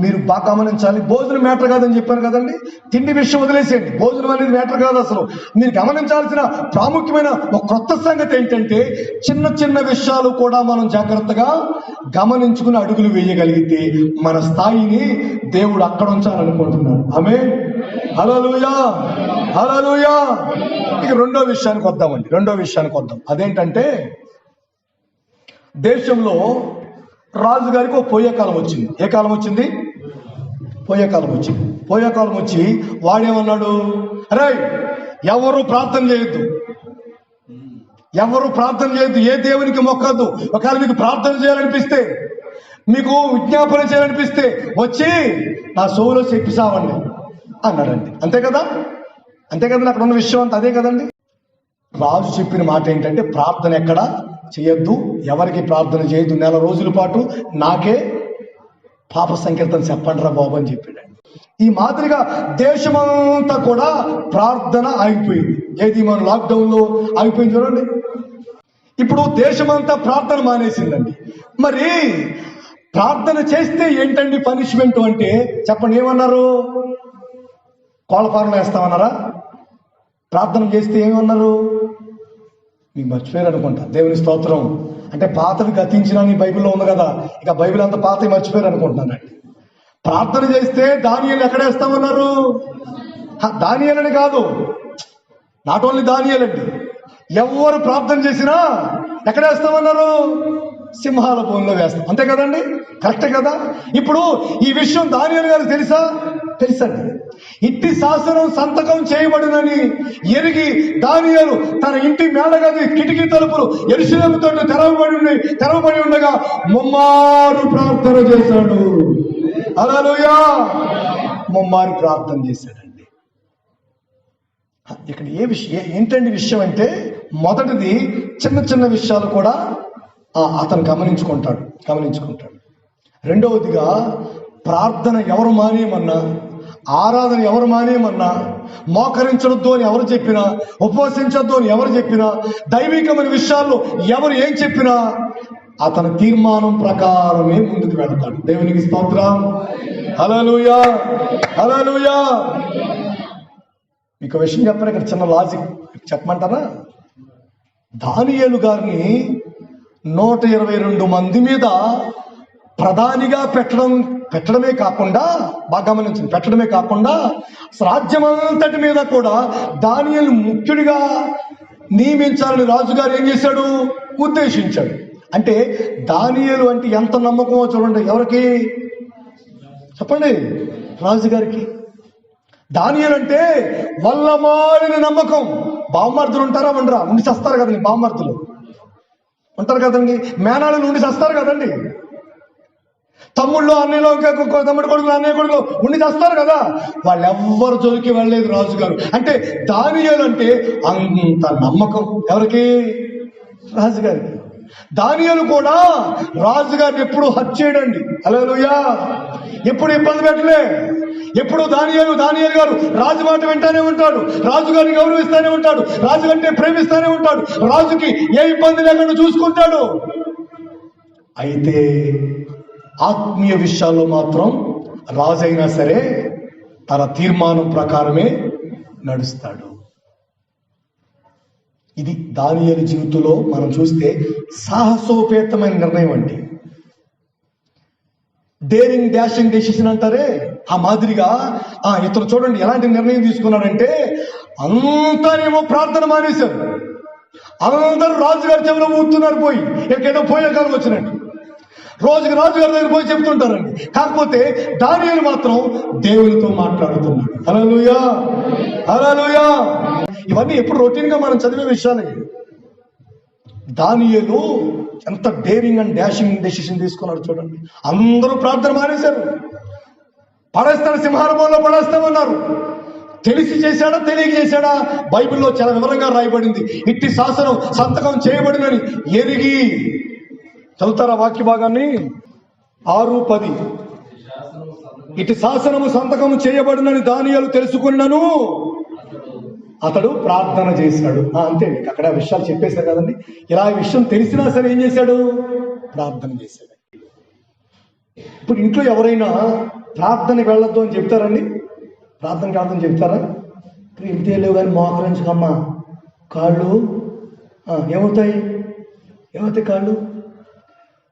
మీరు బాగా గమనించాలి, భోజనం మ్యాటర్ కాదని చెప్పాను కదండి. తిండి విషయం వదిలేసేయండి, భోజనం అనేది మ్యాటర్ కాదు. అసలు మీరు గమనించాల్సిన ప్రాముఖ్యమైన ఒక క్రొత్త సంగతి ఏంటంటే, చిన్న చిన్న విషయాలు కూడా మనం జాగ్రత్తగా గమనించుకుని అడుగులు వేయగలిగితే మన స్థాయిని దేవుడు అక్కడ ఉంచాలనుకుంటున్నాడు. ఆమేన్, హల్లెలూయా, హల్లెలూయా. ఇక రెండో విషయానికి వద్దాం. అదేంటంటే, దేశంలో రాజుగారికి ఒక పోయే కాలం వచ్చింది. ఏ కాలం వచ్చింది? పోయే కాలం వచ్చి వాడేమన్నాడు, అరే ఎవరు ప్రార్థన చేయొద్దు, ఏ దేవునికి మొక్కద్దు. ఒకవేళ మీకు ప్రార్థన చేయాలనిపిస్తే, మీకు విజ్ఞాపన చేయాలనిపిస్తే వచ్చి నా సోలో చెప్పిసావండి అన్నాడండి. అంతే కదండి, అక్కడ ఉన్న విషయం అంతా అదే కదండి. రాజు చెప్పిన మాట ఏంటంటే, ప్రార్థన ఎక్కడ చేయొద్దు, ఎవరికి ప్రార్థన చేయొద్దు, 4 రోజుల పాటు నాకే పాప సంకీర్తన చెప్పండి రా బాబు అని చెప్పాడు. ఈ మాదిరిగా దేశమంతా కూడా ప్రార్థన ఆగిపోయింది. ఏది మన లాక్డౌన్లో ఆగిపోయింది చూడండి. ఇప్పుడు దేశమంతా ప్రార్థన మానేసిందండి. మరి ప్రార్థన చేస్తే ఏంటండి పనిష్మెంట్ అంటే చెప్పండి, ఏమన్నారు? కోళ్ళఫారం వేస్తామన్నారా? ప్రార్థన చేస్తే ఏమన్నారు? మీకు మర్చిపోయారు అనుకుంటా. దేవుని స్తోత్రం. అంటే పాతవి గతించిన నీ బైబిల్లో ఉంది కదా, ఇక బైబిల్ అంతా పాతవి మర్చిపోయారు అనుకుంటున్నానండి. ప్రార్థన చేస్తే దానియేలు ఎక్కడేస్తామన్నారు? దానియేలు అని కాదు, నాట్ ఓన్లీ దానియేలు అండి, ఎవరు ప్రార్థన చేసినా ఎక్కడేస్తామన్నారు? సింహాల భూమిలో వేస్తాం. అంతే కదండి, కరెక్టే కదా. ఇప్పుడు ఈ విషయం దానియేలు గారికి తెలుసండి. ఇట్టి శాసనం సంతకం చేయబడినని ఎరిగి దానియేలు తన ఇంటి మేడగది కిటికీ తలుపులు యెరూషలేముతో తెరవబడి ఉండగా ముమ్మారు ప్రార్థన చేశాడు. హల్లెలూయా, ముమ్మారు ప్రార్థన చేశాడండి. ఇక్కడ ఏంటండి విషయం అంటే, మొదటిది చిన్న చిన్న విషయాలు కూడా అతను గమనించుకుంటాడు. రెండవదిగా ప్రార్థన ఎవరు మానేయమన్నా, ఆరాధన ఎవరు మానేయమన్నా, మోకరించొద్దు అని ఎవరు చెప్పినా, ఉపవసించొద్దు అని ఎవరు చెప్పినా, దైవికమైన విషయాల్లో ఎవరు ఏం చెప్పినా అతని తీర్మానం ప్రకారమే ముందుకు వెళ్తాడు. దేవునికి స్తోత్రం, హల్లెలూయా, హల్లెలూయా. మీకు విషయం చెప్పాను, ఇక్కడ చిన్న లాజిక్ చెప్పమంటారా? దానియేలు గారిని 122 మంది మీద ప్రధానిగా పెట్టడమే కాకుండా, బాగా గమనించండి, పెట్టడమే కాకుండా రాజ్యమంతటి మీద కూడా దానియేలు ముఖ్యుడిగా నియమించాలని రాజుగారు ఏం చేశాడు? ఉద్దేశించాడు. అంటే దానియేలు అంటే ఎంత నమ్మకమో చూడండి. ఎవరికి చెప్పండి? రాజుగారికి. దానియేలు అంటే వల్లమాలిన నమ్మకం. బామ్మర్దులు ఉంటారా? ఉండి చస్తారు కదండి. బామ్మర్దులు ఉంటారు కదండి, మేనాళ్ళు ఉండి చస్తారు కదండి. తమ్ముళ్ళు అన్నయ్యలో, తమ్ముడు కొడుకులు, అన్నయ్య కొడుకులు ఉండి చేస్తారు కదా, వాళ్ళు ఎవ్వరు జోలికి వెళ్ళలేదు రాజుగారు. అంటే దానియేలు అంటే అంత నమ్మకం. ఎవరికి? రాజుగారికి. దానియేలు కూడా రాజుగారిని ఎప్పుడు హత్య చేయడండి. హల్లెలూయా. ఎప్పుడు ఇబ్బంది పెట్టలే. ఎప్పుడు దానియేలు గారు రాజు మాట వింటానే ఉంటాడు, రాజుగారిని గౌరవిస్తానే ఉంటాడు, రాజు అంటే ప్రేమిస్తానే ఉంటాడు, రాజుకి ఏ ఇబ్బంది లేకుండా చూసుకుంటాడు. అయితే ఆత్మీయ విషయాల్లో మాత్రం రాజైనా సరే తన తీర్మానం ప్రకారమే నడుస్తాడు. ఇది దానియేలు జీవితంలో మనం చూస్తే సాహసోపేతమైన నిర్ణయం అండి. డేరింగ్ డాషింగ్ డెసిషన్ అంటారే, ఆ మాదిరిగా ఇతను చూడండి ఎలాంటి నిర్ణయం తీసుకున్నాడంటే, అంతానేమో ప్రార్థన మానేశారు. అందరూ రాజుగారి చెవిలో ఊరుతున్నారు, పోయి ఏదో పోయే కాలం వచ్చినట్టు రోజుకి రాజుగారి దగ్గర పోయి చెప్తుంటారండి. కాకపోతే దానియేలు మాత్రం దేవునితో మాట్లాడుతున్నాడు. హల్లెలూయా, హల్లెలూయా. ఇవన్నీ ఎప్పుడు రొటీన్ గా మనం చదివే విషయాలే. దానియేలు ఎంత డేరింగ్ అండ్ డాషింగ్ డెసిషన్ తీసుకున్నాడు చూడండి. అందరూ ప్రార్థన మానేశారు. పడేస్తాడు, సింహారభంలో పడేస్తామన్నారు. తెలిసి చేశాడా తెలియక చేశాడా బైబిల్లో చాలా వివరంగా రాయబడింది. ఇట్టి శాసనం సంతకం చేయబడినని ఎరిగి, చదువుతారా వాక్య భాగాన్ని? 6:10. ఇటు శాసనము సంతకము చేయబడినని దానియేలు తెలుసుకున్నను అతడు ప్రార్థన చేశాడు. అంతే, అక్కడ విషయాలు చెప్పేశారు కదండి. ఇలా విషయం తెలిసినా సరే ఏం చేశాడు? ప్రార్థన చేశాడు. ఇప్పుడు ఇంట్లో ఎవరైనా ప్రార్థనకి వెళ్ళొద్దు అని చెప్తారండి? ప్రార్థనకి వెళ్ళొద్దని చెప్తారా? ఇంతే లేవు కానీ మోకరించుకమ్మా, కాళ్ళు ఏమవుతాయి కాళ్ళు?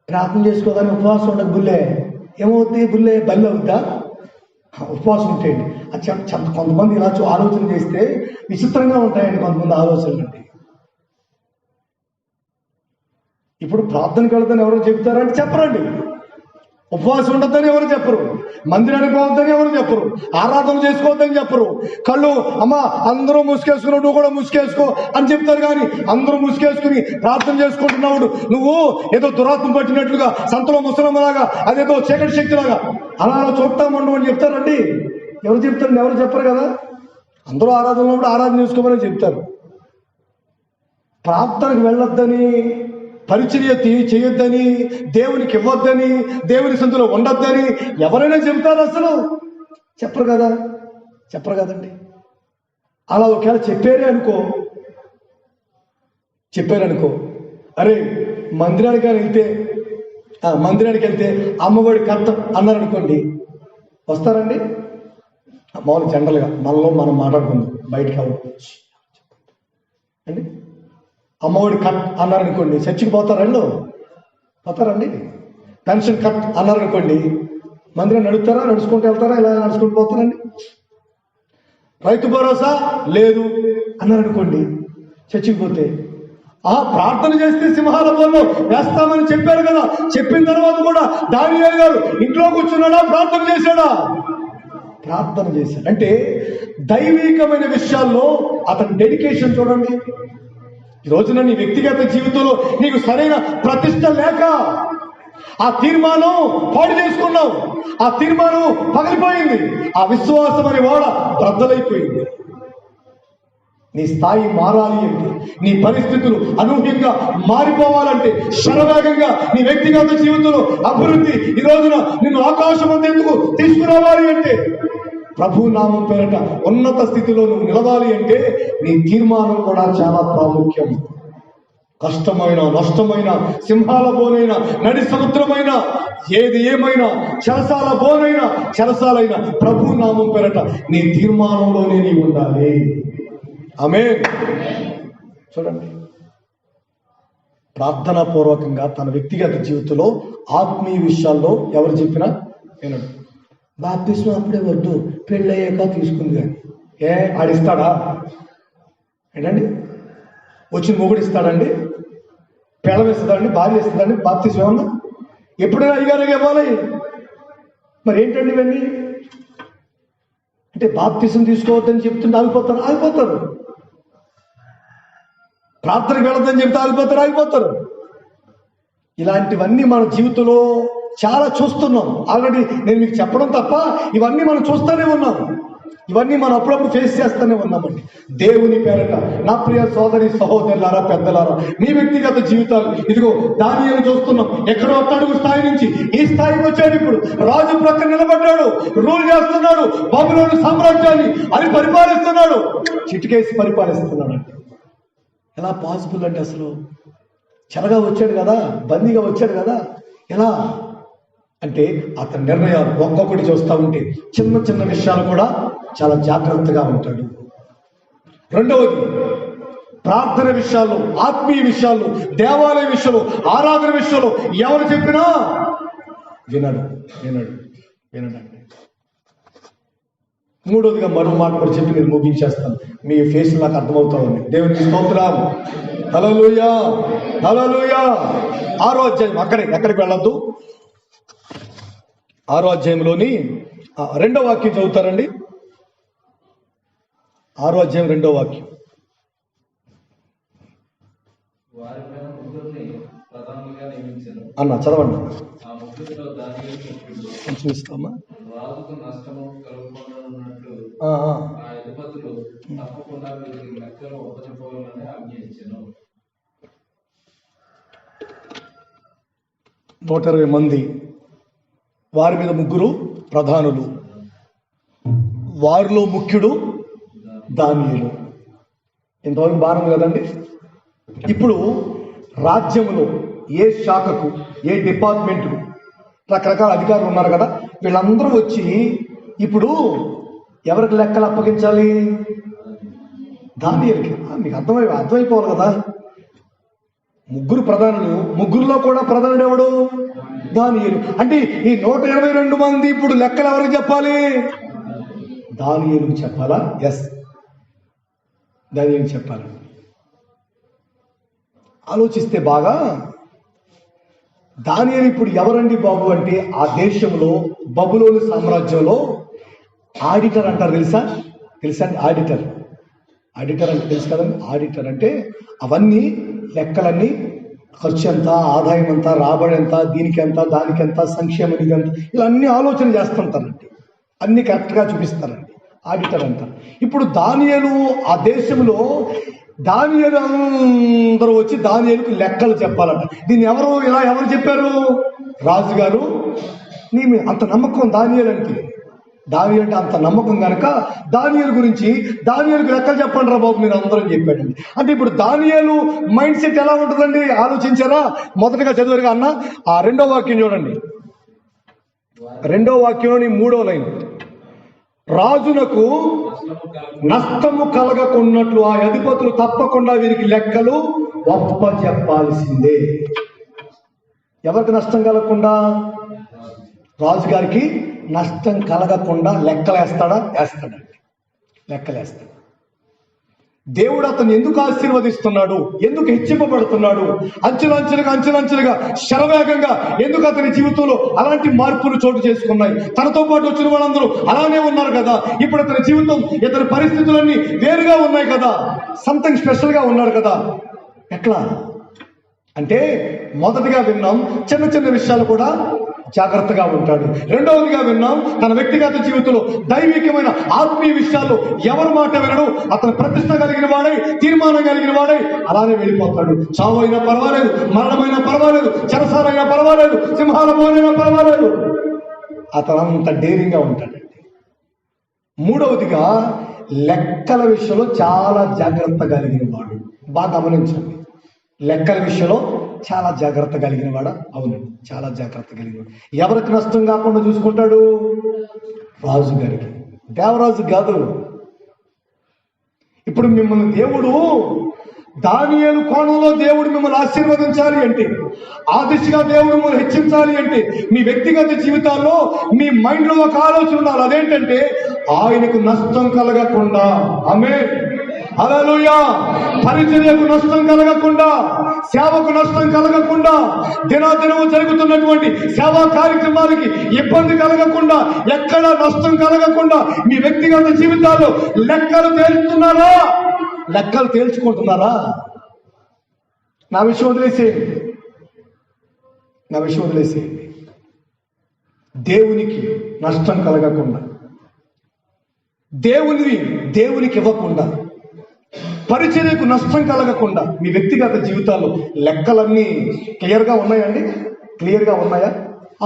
ప్రార్థన చేసుకోగానే ఉపవాసం ఉండదు, బుల్లే ఏమవుతుంది? బల్లి అవుద్దా? ఉపవాసం ఉంటాయండి. అది కొంతమంది ఇలా ఆలోచన చేస్తే విచిత్రంగా ఉంటాయండి కొంతమంది ఆలోచనలు అండి. ఇప్పుడు ప్రార్థనకి వెళ్తాను ఎవరు చెప్తారంటే చెప్పరండి. ఉపవాసం ఉండొద్దని ఎవరు చెప్పరు. మందిరానికి పోవద్దని ఎవరు చెప్పరు. ఆరాధన చేసుకోవద్దని చెప్పరు. కళ్ళు అమ్మ అందరూ ముసుకేసుకున్నావు, నువ్వు కూడా ముసుకేసుకో అని చెప్తారు. కానీ అందరూ ముసుకేసుకుని ప్రార్థన చేసుకుంటున్నావు, నువ్వు ఏదో దురాత్మ పట్టినట్లుగా, సంతలో ముసలమ్మలాగా, అదేదో చీకటి శక్తిలాగా అలా చూడతామండు అని చెప్తారండి. ఎవరు చెప్తారండి? ఎవరు చెప్పరు కదా. అందరూ ఆరాధనలో కూడా ఆరాధన చేసుకోమని చెప్తారు. ప్రార్థనకు వెళ్ళొద్దని, పరిచర్య చేయొద్దని, దేవునికి ఇవ్వద్దని, దేవుని సందులో ఉండొద్దని ఎవరైనా చెబుతారు? అసలు చెప్పరు కదా, చెప్పరు కదండి. అలా ఒకవేళ చెప్పారనుకో, అరే మందిరానికి వెళ్తే అమ్మఒడి కర్తం అన్నారనుకోండి, వస్తారండి? మామూలు జనరల్గా మనలో మనం మాట్లాడుకుందాం, బయటకు అవ్వచ్చు అండి. అమ్మఒడి కట్ అన్నారనుకోండి, చర్చికి పోతారండి. పెన్షన్ కట్ అన్నారనుకోండి, మందిరం నడుస్తారా? నడుచుకుంటూ వెళ్తారా? ఇలా నడుచుకుంటూ పోతారండి. రైతు భరోసా లేదు అన్నారనుకోండి, చర్చికి పోతే ప్రార్థన చేస్తే సింహాలయంలో వేస్తామని చెప్పారు కదా. చెప్పిన తర్వాత కూడా దానియేలు గారు ఇంట్లో కూర్చున్నాడా? ప్రార్థన చేశాడా? ప్రార్థన చేశాడు. అంటే దైవికమైన విషయాల్లో అతని డెడికేషన్ చూడండి. ఈ రోజున నీ వ్యక్తిగత జీవితంలో నీకు సరైన ప్రతిష్ట లేక ఆ తీర్మానం పాడు చేసుకున్నావు, ఆ తీర్మానం పగిలిపోయింది, ఆ విశ్వాసం అనే ఓడ బ్రద్దలైపోయింది. నీ స్థాయి మారాలి అంటే, నీ పరిస్థితులు అనూహ్యంగా మారిపోవాలంటే, శరవేగంగా నీ వ్యక్తిగత జీవితంలో అభివృద్ధి ఈ రోజున నిన్ను ఆకాశం ఎందుకు తీసుకురావాలి అంటే, ప్రభు నామం పేరట ఉన్నత స్థితిలో నువ్వు నిలవాలి అంటే నీ తీర్మానం కూడా చాలా ప్రాముఖ్యం. కష్టమైన, నష్టమైన, సింహాల బోనైనా, నడి సముద్రమైన, ఏది ఏమైనా, చెరసాలైన ప్రభు నామం పేరట నీ తీర్మానంలోనే నీ ఉండాలి. ఆమేన్. చూడండి, ప్రార్థనా పూర్వకంగా తన వ్యక్తిగత జీవితంలో ఆత్మీయ విషయాల్లో ఎవరు చెప్పినా వినడు. బాప్తిస్మం అప్పుడే వద్దు, పెళ్ళయ్యాక తీసుకుంది. కానీ ఆడిస్తాడా? ఏంటండి, వచ్చిన మొగుడు ఇస్తాడండి? పెళ్ళం ఇస్తుందండి? భార్య ఇస్తుందండి? బాప్తిస్మం ఏమన్నా ఎప్పుడైనా అయ్యగారికి ఇవ్వాలి. మరి ఏంటండి ఇవన్నీ? అంటే బాప్తిస్మం తీసుకోవద్దని చెప్తుంటే ఆగిపోతారు. ప్రార్థనకు వెళ్ళొద్దని చెప్తే ఆగిపోతారు. ఇలాంటివన్నీ మన జీవితంలో చాలా చూస్తున్నాం. ఆల్రెడీ నేను మీకు చెప్పడం తప్ప ఇవన్నీ మనం చూస్తూనే ఉన్నాం. ఇవన్నీ మనం అప్పుడప్పుడు ఫేస్ చేస్తూనే ఉన్నామండి. దేవుని పేరట నా ప్రియ సోదరి సహోదరులారా, పెద్దలారా, మీ వ్యక్తిగత జీవితాలు ఇదిగో దానియేలు చూస్తున్నాం. ఎక్కడో అట్టడుగు స్థాయి నుంచి ఈ స్థాయికి వచ్చాడు. ఇప్పుడు రాజు ప్రక్కన నిలబడ్డాడు, రూల్ చేస్తున్నాడు, బబులోను సామ్రాజ్యాన్ని అని పరిపాలిస్తున్నాడు, చిటికేసి పరిపాలిస్తున్నాడు. అంటే ఎలా పాసిబుల్ అంటే, అసలు చెరగా వచ్చాడు కదా, బందీగా వచ్చాడు కదా, ఎలా అంటే అతని నిర్ణయాలు ఒక్కొక్కటి చూస్తూ ఉంటే చిన్న చిన్న విషయాలు కూడా చాలా జాగ్రత్తగా ఉంటాడు. రెండవది, ప్రార్థన విషయాల్లో, ఆత్మీయ విషయాల్లో, దేవాలయ విషయంలో, ఆరాధన విషయంలో ఎవరు చెప్పినా వినడు. వినడండి. మూడవదిగా మరో మాట కూడా చెప్పి నేను ముగించేస్తాను. మీ ఫేస్ నాకు అర్థమవుతా ఉంది. దేవునికి స్తోత్రం. హల్లెలూయా, హల్లెలూయా. 6వ అధ్యాయం, ఎక్కడికి వెళ్ళొద్దు. 6వ అధ్యాయంలోని 2వ వాక్యం చదువుతారండి. 6వ అధ్యాయం 2వ వాక్యం. అన్న చదవండి. కొంచెం ఇస్తామా. ఆ 120 మంది, వారి మీద 3 ప్రధానులు, వారిలో ముఖ్యుడు దానియేలు. ఇంతవరకు బాగుంది కదండి. ఇప్పుడు రాజ్యంలో ఏ శాఖకు, ఏ డిపార్ట్మెంట్కు రకరకాల అధికారులు ఉన్నారు కదా, వీళ్ళందరూ వచ్చి ఇప్పుడు ఎవరికి లెక్కలు అప్పగించాలి? దానియేలుకి. మీకు అర్థమైపోవాలి కదా. 3 ప్రధానులు, 3లో కూడా ప్రధానుడు ఎవడు? దానియేలు. అంటే ఈ 122 మంది ఇప్పుడు లెక్కలు ఎవరికి చెప్పాలి? దానియేలుకి చెప్పాలా? ఎస్, దానియేలుకి చెప్పాలి. ఆలోచిస్తే బాగా, దానియేలు ఇప్పుడు ఎవరండి బాబు అంటే, ఆ దేశంలో బబులోను సామ్రాజ్యంలో ఆడిటర్ అంటారు. తెలుసా అండి? ఆడిటర్ అంటే తెలుసు కదండి. ఆడిటర్ అంటే అవన్నీ లెక్కలన్నీ, ఖర్చు ఎంత, ఆదాయం ఎంత, రాబడి ఎంత, దీనికి ఎంత, దానికి ఎంత, సంక్షేమానికి ఎంత, ఇలా అన్ని ఆలోచన చేస్తుంటారండి. అన్ని కరెక్ట్గా చూపిస్తారండి. ఆడిటర్ అంటారు. ఇప్పుడు దానియేలు ఆ దేశంలో, దానియేలు అందరూ వచ్చి దానియేలుకు లెక్కలు చెప్పాలంట. దీన్ని ఎవరు చెప్పారు? రాజుగారు. నీ అంత నమ్మకం దానియేలు అంటే అంత నమ్మకం కనుక దానియేలు గురించి, దానియేలుకు లెక్కలు చెప్పండి రా బాబు మీరు అందరూ చెప్పాడండి. అంటే ఇప్పుడు దానియేలు మైండ్ సెట్ ఎలా ఉంటుందండి? ఆలోచించారా? మొదటగా చదివారుగా అన్న, ఆ 2వ వాక్యం చూడండి. 2వ వాక్యంలోని 3వ లైన్, రాజునకు నష్టము కలగకున్నట్లు ఆ అధిపతులు తప్పకుండా వీరికి లెక్కలు ఒప్పచెప్పాల్సిందే. ఎవరికి నష్టం కలగకుండా? రాజుగారికి నష్టం కలగకుండా వేస్తాడండి. లెక్కలేస్తాడు. దేవుడు అతను ఎందుకు ఆశీర్వదిస్తున్నాడు, ఎందుకు హెచ్చింపబడుతున్నాడు, అంచెలంచెలుగా శరవేగంగా ఎందుకు అతని జీవితంలో అలాంటి మార్పులు చోటు చేసుకున్నాయి? తనతో పాటు వచ్చిన వాళ్ళందరూ అలానే ఉన్నారు కదా. ఇప్పుడు అతని జీవితం, ఇతని పరిస్థితులన్నీ వేరుగా ఉన్నాయి కదా. సంథింగ్ స్పెషల్గా ఉన్నాడు కదా. ఎట్లా అంటే, మొదటిగా విన్నాం చిన్న చిన్న విషయాలు కూడా జాగ్రత్తగా ఉంటాడు. రెండవదిగా విన్నాం తన వ్యక్తిగత జీవితంలో దైవికమైన ఆత్మీయ విషయాల్లో ఎవరి మాట వినడు. అతను ప్రతిష్ట కలిగిన వాడై, తీర్మానం కలిగిన వాడై అలానే వెళ్ళిపోతాడు. చావు అయినా పర్వాలేదు, మరణమైనా పర్వాలేదు, చెరసాలైనా పర్వాలేదు, సింహాల పోలైనా పర్వాలేదు, అతను అంత డేరింగ్గా ఉంటాడండి. మూడవదిగా లెక్కల విషయంలో చాలా జాగ్రత్త కలిగిన వాడు. బాగా గమనించండి, లెక్కల విషయంలో చాలా జాగ్రత్త కలిగిన వాడా? అవునండి, చాలా జాగ్రత్త కలిగిన వాడు. ఎవరికి నష్టం కాకుండా చూసుకుంటాడు? రాజు గారికి. దేవరాజు కాదు. ఇప్పుడు మిమ్మల్ని దేవుడు దానియేలు కోణంలో దేవుడు మిమ్మల్ని ఆశీర్వదించాలి అంటే, ఆ దిశగా దేవుడు మిమ్మల్ని హెచ్చించాలి అంటే, మీ వ్యక్తిగత జీవితాల్లో మీ మైండ్లో ఒక ఆలోచన ఉండాలి. అదేంటంటే, ఆయనకు నష్టం కలగకుండా, ఆమేన్, హల్లెలూయా, పరిచర్యకు నష్టం కలగకుండా, సేవకు నష్టం కలగకుండా, దినదినము జరుగుతున్నటువంటి సేవా కార్యక్రమాలకి ఇబ్బంది కలగకుండా, ఎక్కడ నష్టం కలగకుండా మీ వ్యక్తిగత జీవితాల్లో లెక్కలు తేల్చుకుంటున్నారా? నా విషయం వదిలేసేయండి. దేవునికి నష్టం కలగకుండా, దేవునికి ఇవ్వకుండా, పరిచర్యకు నష్టం కలగకుండా మీ వ్యక్తిగత జీవితాల్లో లెక్కలన్నీ క్లియర్గా ఉన్నాయండి? క్లియర్గా ఉన్నాయా?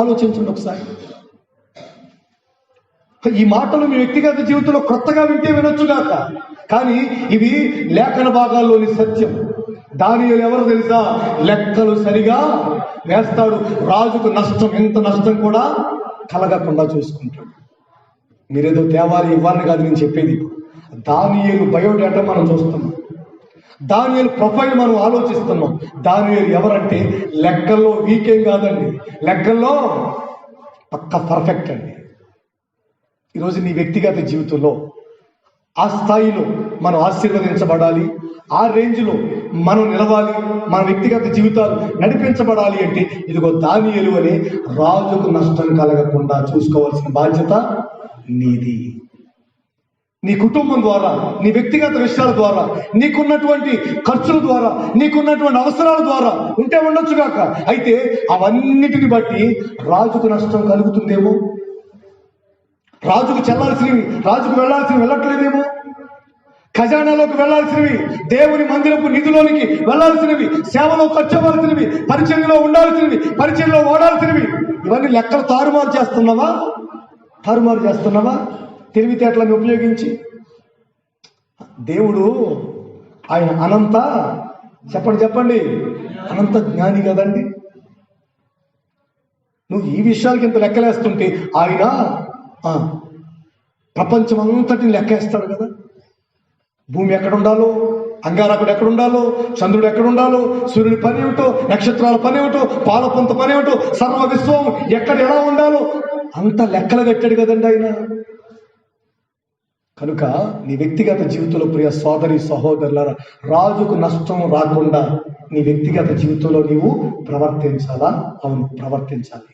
ఆలోచించండి ఒకసారి. ఈ మాటలు మీ వ్యక్తిగత జీవితంలో కొత్తగా వింటే వినొచ్చుగాక, కానీ ఇవి లేఖన భాగాల్లోని సత్యం. దానియేలు ఎవరు తెలుసా? లెక్కలు సరిగా వేస్తాడు. రాజుకు నష్టం, ఎంత నష్టం కూడా కలగకుండా చూసుకుంటాడు. మీరేదో తేవాలి ఇవ్వాలని కాదు నేను చెప్పేది. దానియేలు బయోడేటా మనం చూస్తున్నాం, దానియేలు ప్రొఫైల్ మనం ఆలోచిస్తున్నాం. దానియేలు ఎవరంటే లెక్కల్లో వీకేం కాదండి, లెక్కల్లో పక్క పర్ఫెక్ట్ అండి. ఈరోజు నీ వ్యక్తిగత జీవితంలో ఆ స్థాయిలో మనం ఆశీర్వదించబడాలి, ఆ రేంజ్లో మనం నిలవాలి, మన వ్యక్తిగత జీవితాలు నడిపించబడాలి అంటే ఇదిగో దానియేలు అనే రాజుకు నష్టం కలగకుండా చూసుకోవాల్సిన బాధ్యత నీది. నీ కుటుంబం ద్వారా, నీ వ్యక్తిగత విషయాల ద్వారా, నీకున్నటువంటి ఖర్చుల ద్వారా, నీకున్నటువంటి అవసరాల ద్వారా ఉంటే ఉండొచ్చుగాక. అయితే అవన్నిటిని బట్టి రాజుకు నష్టం కలుగుతుందేమో, రాజుకు చెల్లాల్సినవి రాజుకు వెళ్లాల్సినవి వెళ్ళట్లేదేమో, ఖజానాలోకి వెళ్లాల్సినవి, దేవుని మందిరపు నిధులోనికి వెళ్లాల్సినవి, సేవలో ఖర్చు అవ్వాల్సినవి, పరిచర్యలో ఉండాల్సినవి, పరిచర్యలో వాడాల్సినవి, ఇవన్నీ లెక్కలు తారుమారు చేస్తున్నావా తెలివితేటలను ఉపయోగించి? దేవుడు ఆయన అనంత, చెప్పండి అనంత జ్ఞాని కదండి. నువ్వు ఈ విషయాలకి ఇంత లెక్కలేస్తుంటే ఆయన ప్రపంచం అంతటిని లెక్కేస్తాడు కదా. భూమి ఎక్కడుండాలో, అంగారకుడు ఎక్కడుండాలో, చంద్రుడు ఎక్కడుండాలో, సూర్యుడి పని ఏమిటో, నక్షత్రాల పని ఏమిటో, పాలపంత పని ఏమిటో, సర్వ విశ్వం ఎక్కడ ఎలా ఉండాలో అంత లెక్కలు కట్టాడు కదండి ఆయన. కనుక నీ వ్యక్తిగత జీవితంలో ప్రియ సోదరి సహోదరులారా, రాజుకు నష్టం రాకుండా నీ వ్యక్తిగత జీవితంలో నీవు ప్రవర్తించాలా? అవును, ప్రవర్తించాలి.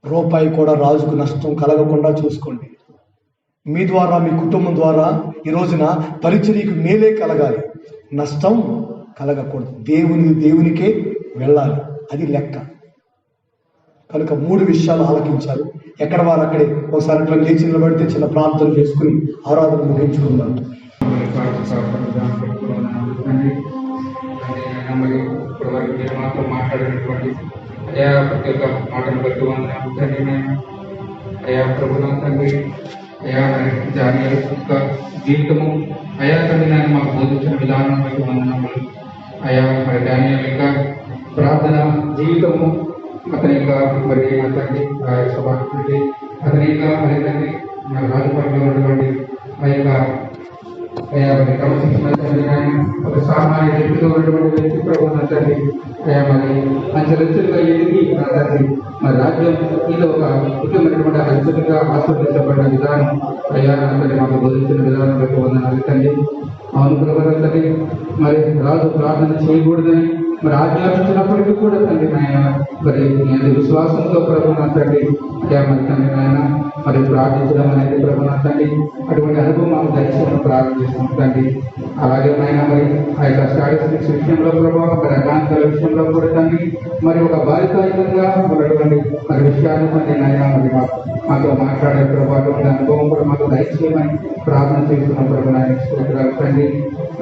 రూపాయి కూడా రాజుకు నష్టం కలగకుండా చూసుకోండి. మీ ద్వారా, మీ కుటుంబం ద్వారా ఈ రోజున పరిచర్యకు మేలే కలగాలి, నష్టం కలగకూడదు. దేవునికే వెళ్ళాలి, అది లెక్క. కనుక 3 విషయాలు ఆలకించారు. ఎక్కడ వారు అక్కడే ఒకసారి అట్లా లేచి నిలబడితే చిన్న ప్రార్థన చేసుకుని ఆరాధన ముగించుకుందాం. మాట్లాడినటువంటి అయా ప్రతి ఒక్క మాటను బట్టి అయా ప్రభుత్వ తండ్రి, అయా దానియేలు యొక్క జీవితము అయా తండ్రి నేను మాకు బోధించిన విధానం బట్టి వందనములు. అయా మరి దానియేలు యొక్క ప్రార్థన జీవితము, అతని యొక్క మరి తండ్రి ఆ యొక్క భక్తుడి, అతని యొక్క మరి తండ్రి మన రాజపట్లో ఉన్నటువంటి ఆ యొక్క అయా మరి క్రమశిక్షణ తండ్రి, ఒక సామాన్య వ్యక్తితో ఉన్నటువంటి వ్యక్తి ప్రభుత్వ తండ్రి, అయా మరి అంచెలంచెలుగా ఎదిగి నా తండ్రి మరి రాజ్యం మీద ఒక ముఖ్యమైనటువంటి అంచెలుగా ఆస్వాదించబడిన విధానం అయ్యా నా తండ్రి మాకు బోధించిన విధానం బట్టి వందనాలు తండ్రి. అవును ప్రభుత్వ తండ్రి, మరి రాజు ప్రార్థన చేయకూడదని మరి ఆజ్ఞాపించినప్పటికీ కూడా తండ్రి నాయన మరి నేను విశ్వాసంతో ప్రభుత్వ తండ్రి మరి తండ్రి నాయన మరి ప్రార్థించడం అనేది ప్రభుత్వ తండ్రి అటువంటి అనుభవం మాకు దర్శనం ప్రారంభిస్తాం తండ్రి. అలాగే నాయన మరి ఆ యొక్క స్టాటిస్టిక్స్ విషయంలో ప్రభావం, మరి అకాంతాల విషయంలో కూడా తండ్రి మరి ఒక బాధితాయుతంగా ఉన్నటువంటి మరి విషయాన్ని తండ్రి నాయన మరి మాతో మాట్లాడే ప్రభావం అనుభవం కూడా మాకు దయచేయమని ప్రార్థన చేస్తున్న ప్రభుత్వ తండ్రి.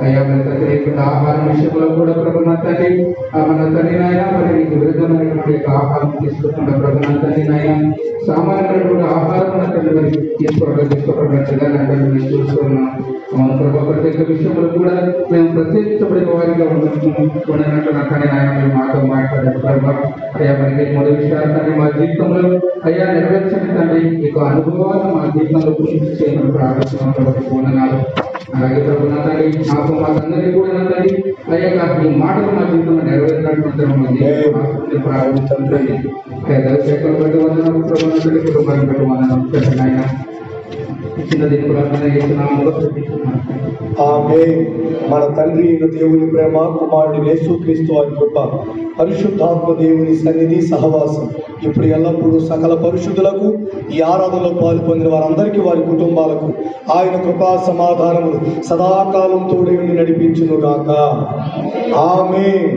అయ్యా మరి తండ్రి ఆహారం విషయంలో కూడా ప్రభుత్వ తండ్రి మన తండ్రి నాయన మరి నీకు విరుద్ధమైనటువంటి ఆహారం తీసుకుంటున్న ప్రభుత్వ తండ్రి నాయన సామాన్యమైనటువంటి ఆహారం తండ్రి మరి తీసుకోవడం మేము చూస్తున్నాం. మన ప్రభావ ప్రతి ఒక్క విషయంలో కూడా మేము ప్రత్యేకించబడిన వారిగా ఉన్నట్టు నా తండ్రి నాయన మీరు మాతో మాట్లాడే ప్రభావం అయ్యా మరి 3 విషయాలు తండ్రి మా జీవితంలో అయ్యా నెరవేర్చండి తండ్రి. ఈ అనుభవాన్ని మా జీవితంలో పూర్తి చేయమని ప్రార్థిస్తున్నాను. అలాగే ప్రభుత్వ తండ్రి మాకు మాకందరికీ కూడా తండ్రి అయ్యా ఈ మాటలు మా జీవితంలో నెరవేరినటువంటి ప్రారంభించండి. దైవశేఖరం బట్టి వందనం ప్రభుత్వ కుటుంబాన్ని బట్టి వందనం ఆయన ఇచ్చిన దీని ప్రార్థన చేస్తున్నాము. మన తండ్రి దేవుని ప్రేమ, కుమారుడు యేసుక్రీస్తు వారి కృప, పరిశుద్ధాత్మ దేవుని సన్నిధి సహవాసం ఇప్పుడు ఎల్లప్పుడూ సకల పరిశుద్ధులకు ఈ ఆరాధనలో పాలు పొందిన వారందరికీ, వారి కుటుంబాలకు ఆయన కృపా సమాధానములు సదాకాలం తోడేవి నడిపించును గాక. ఆమేన్.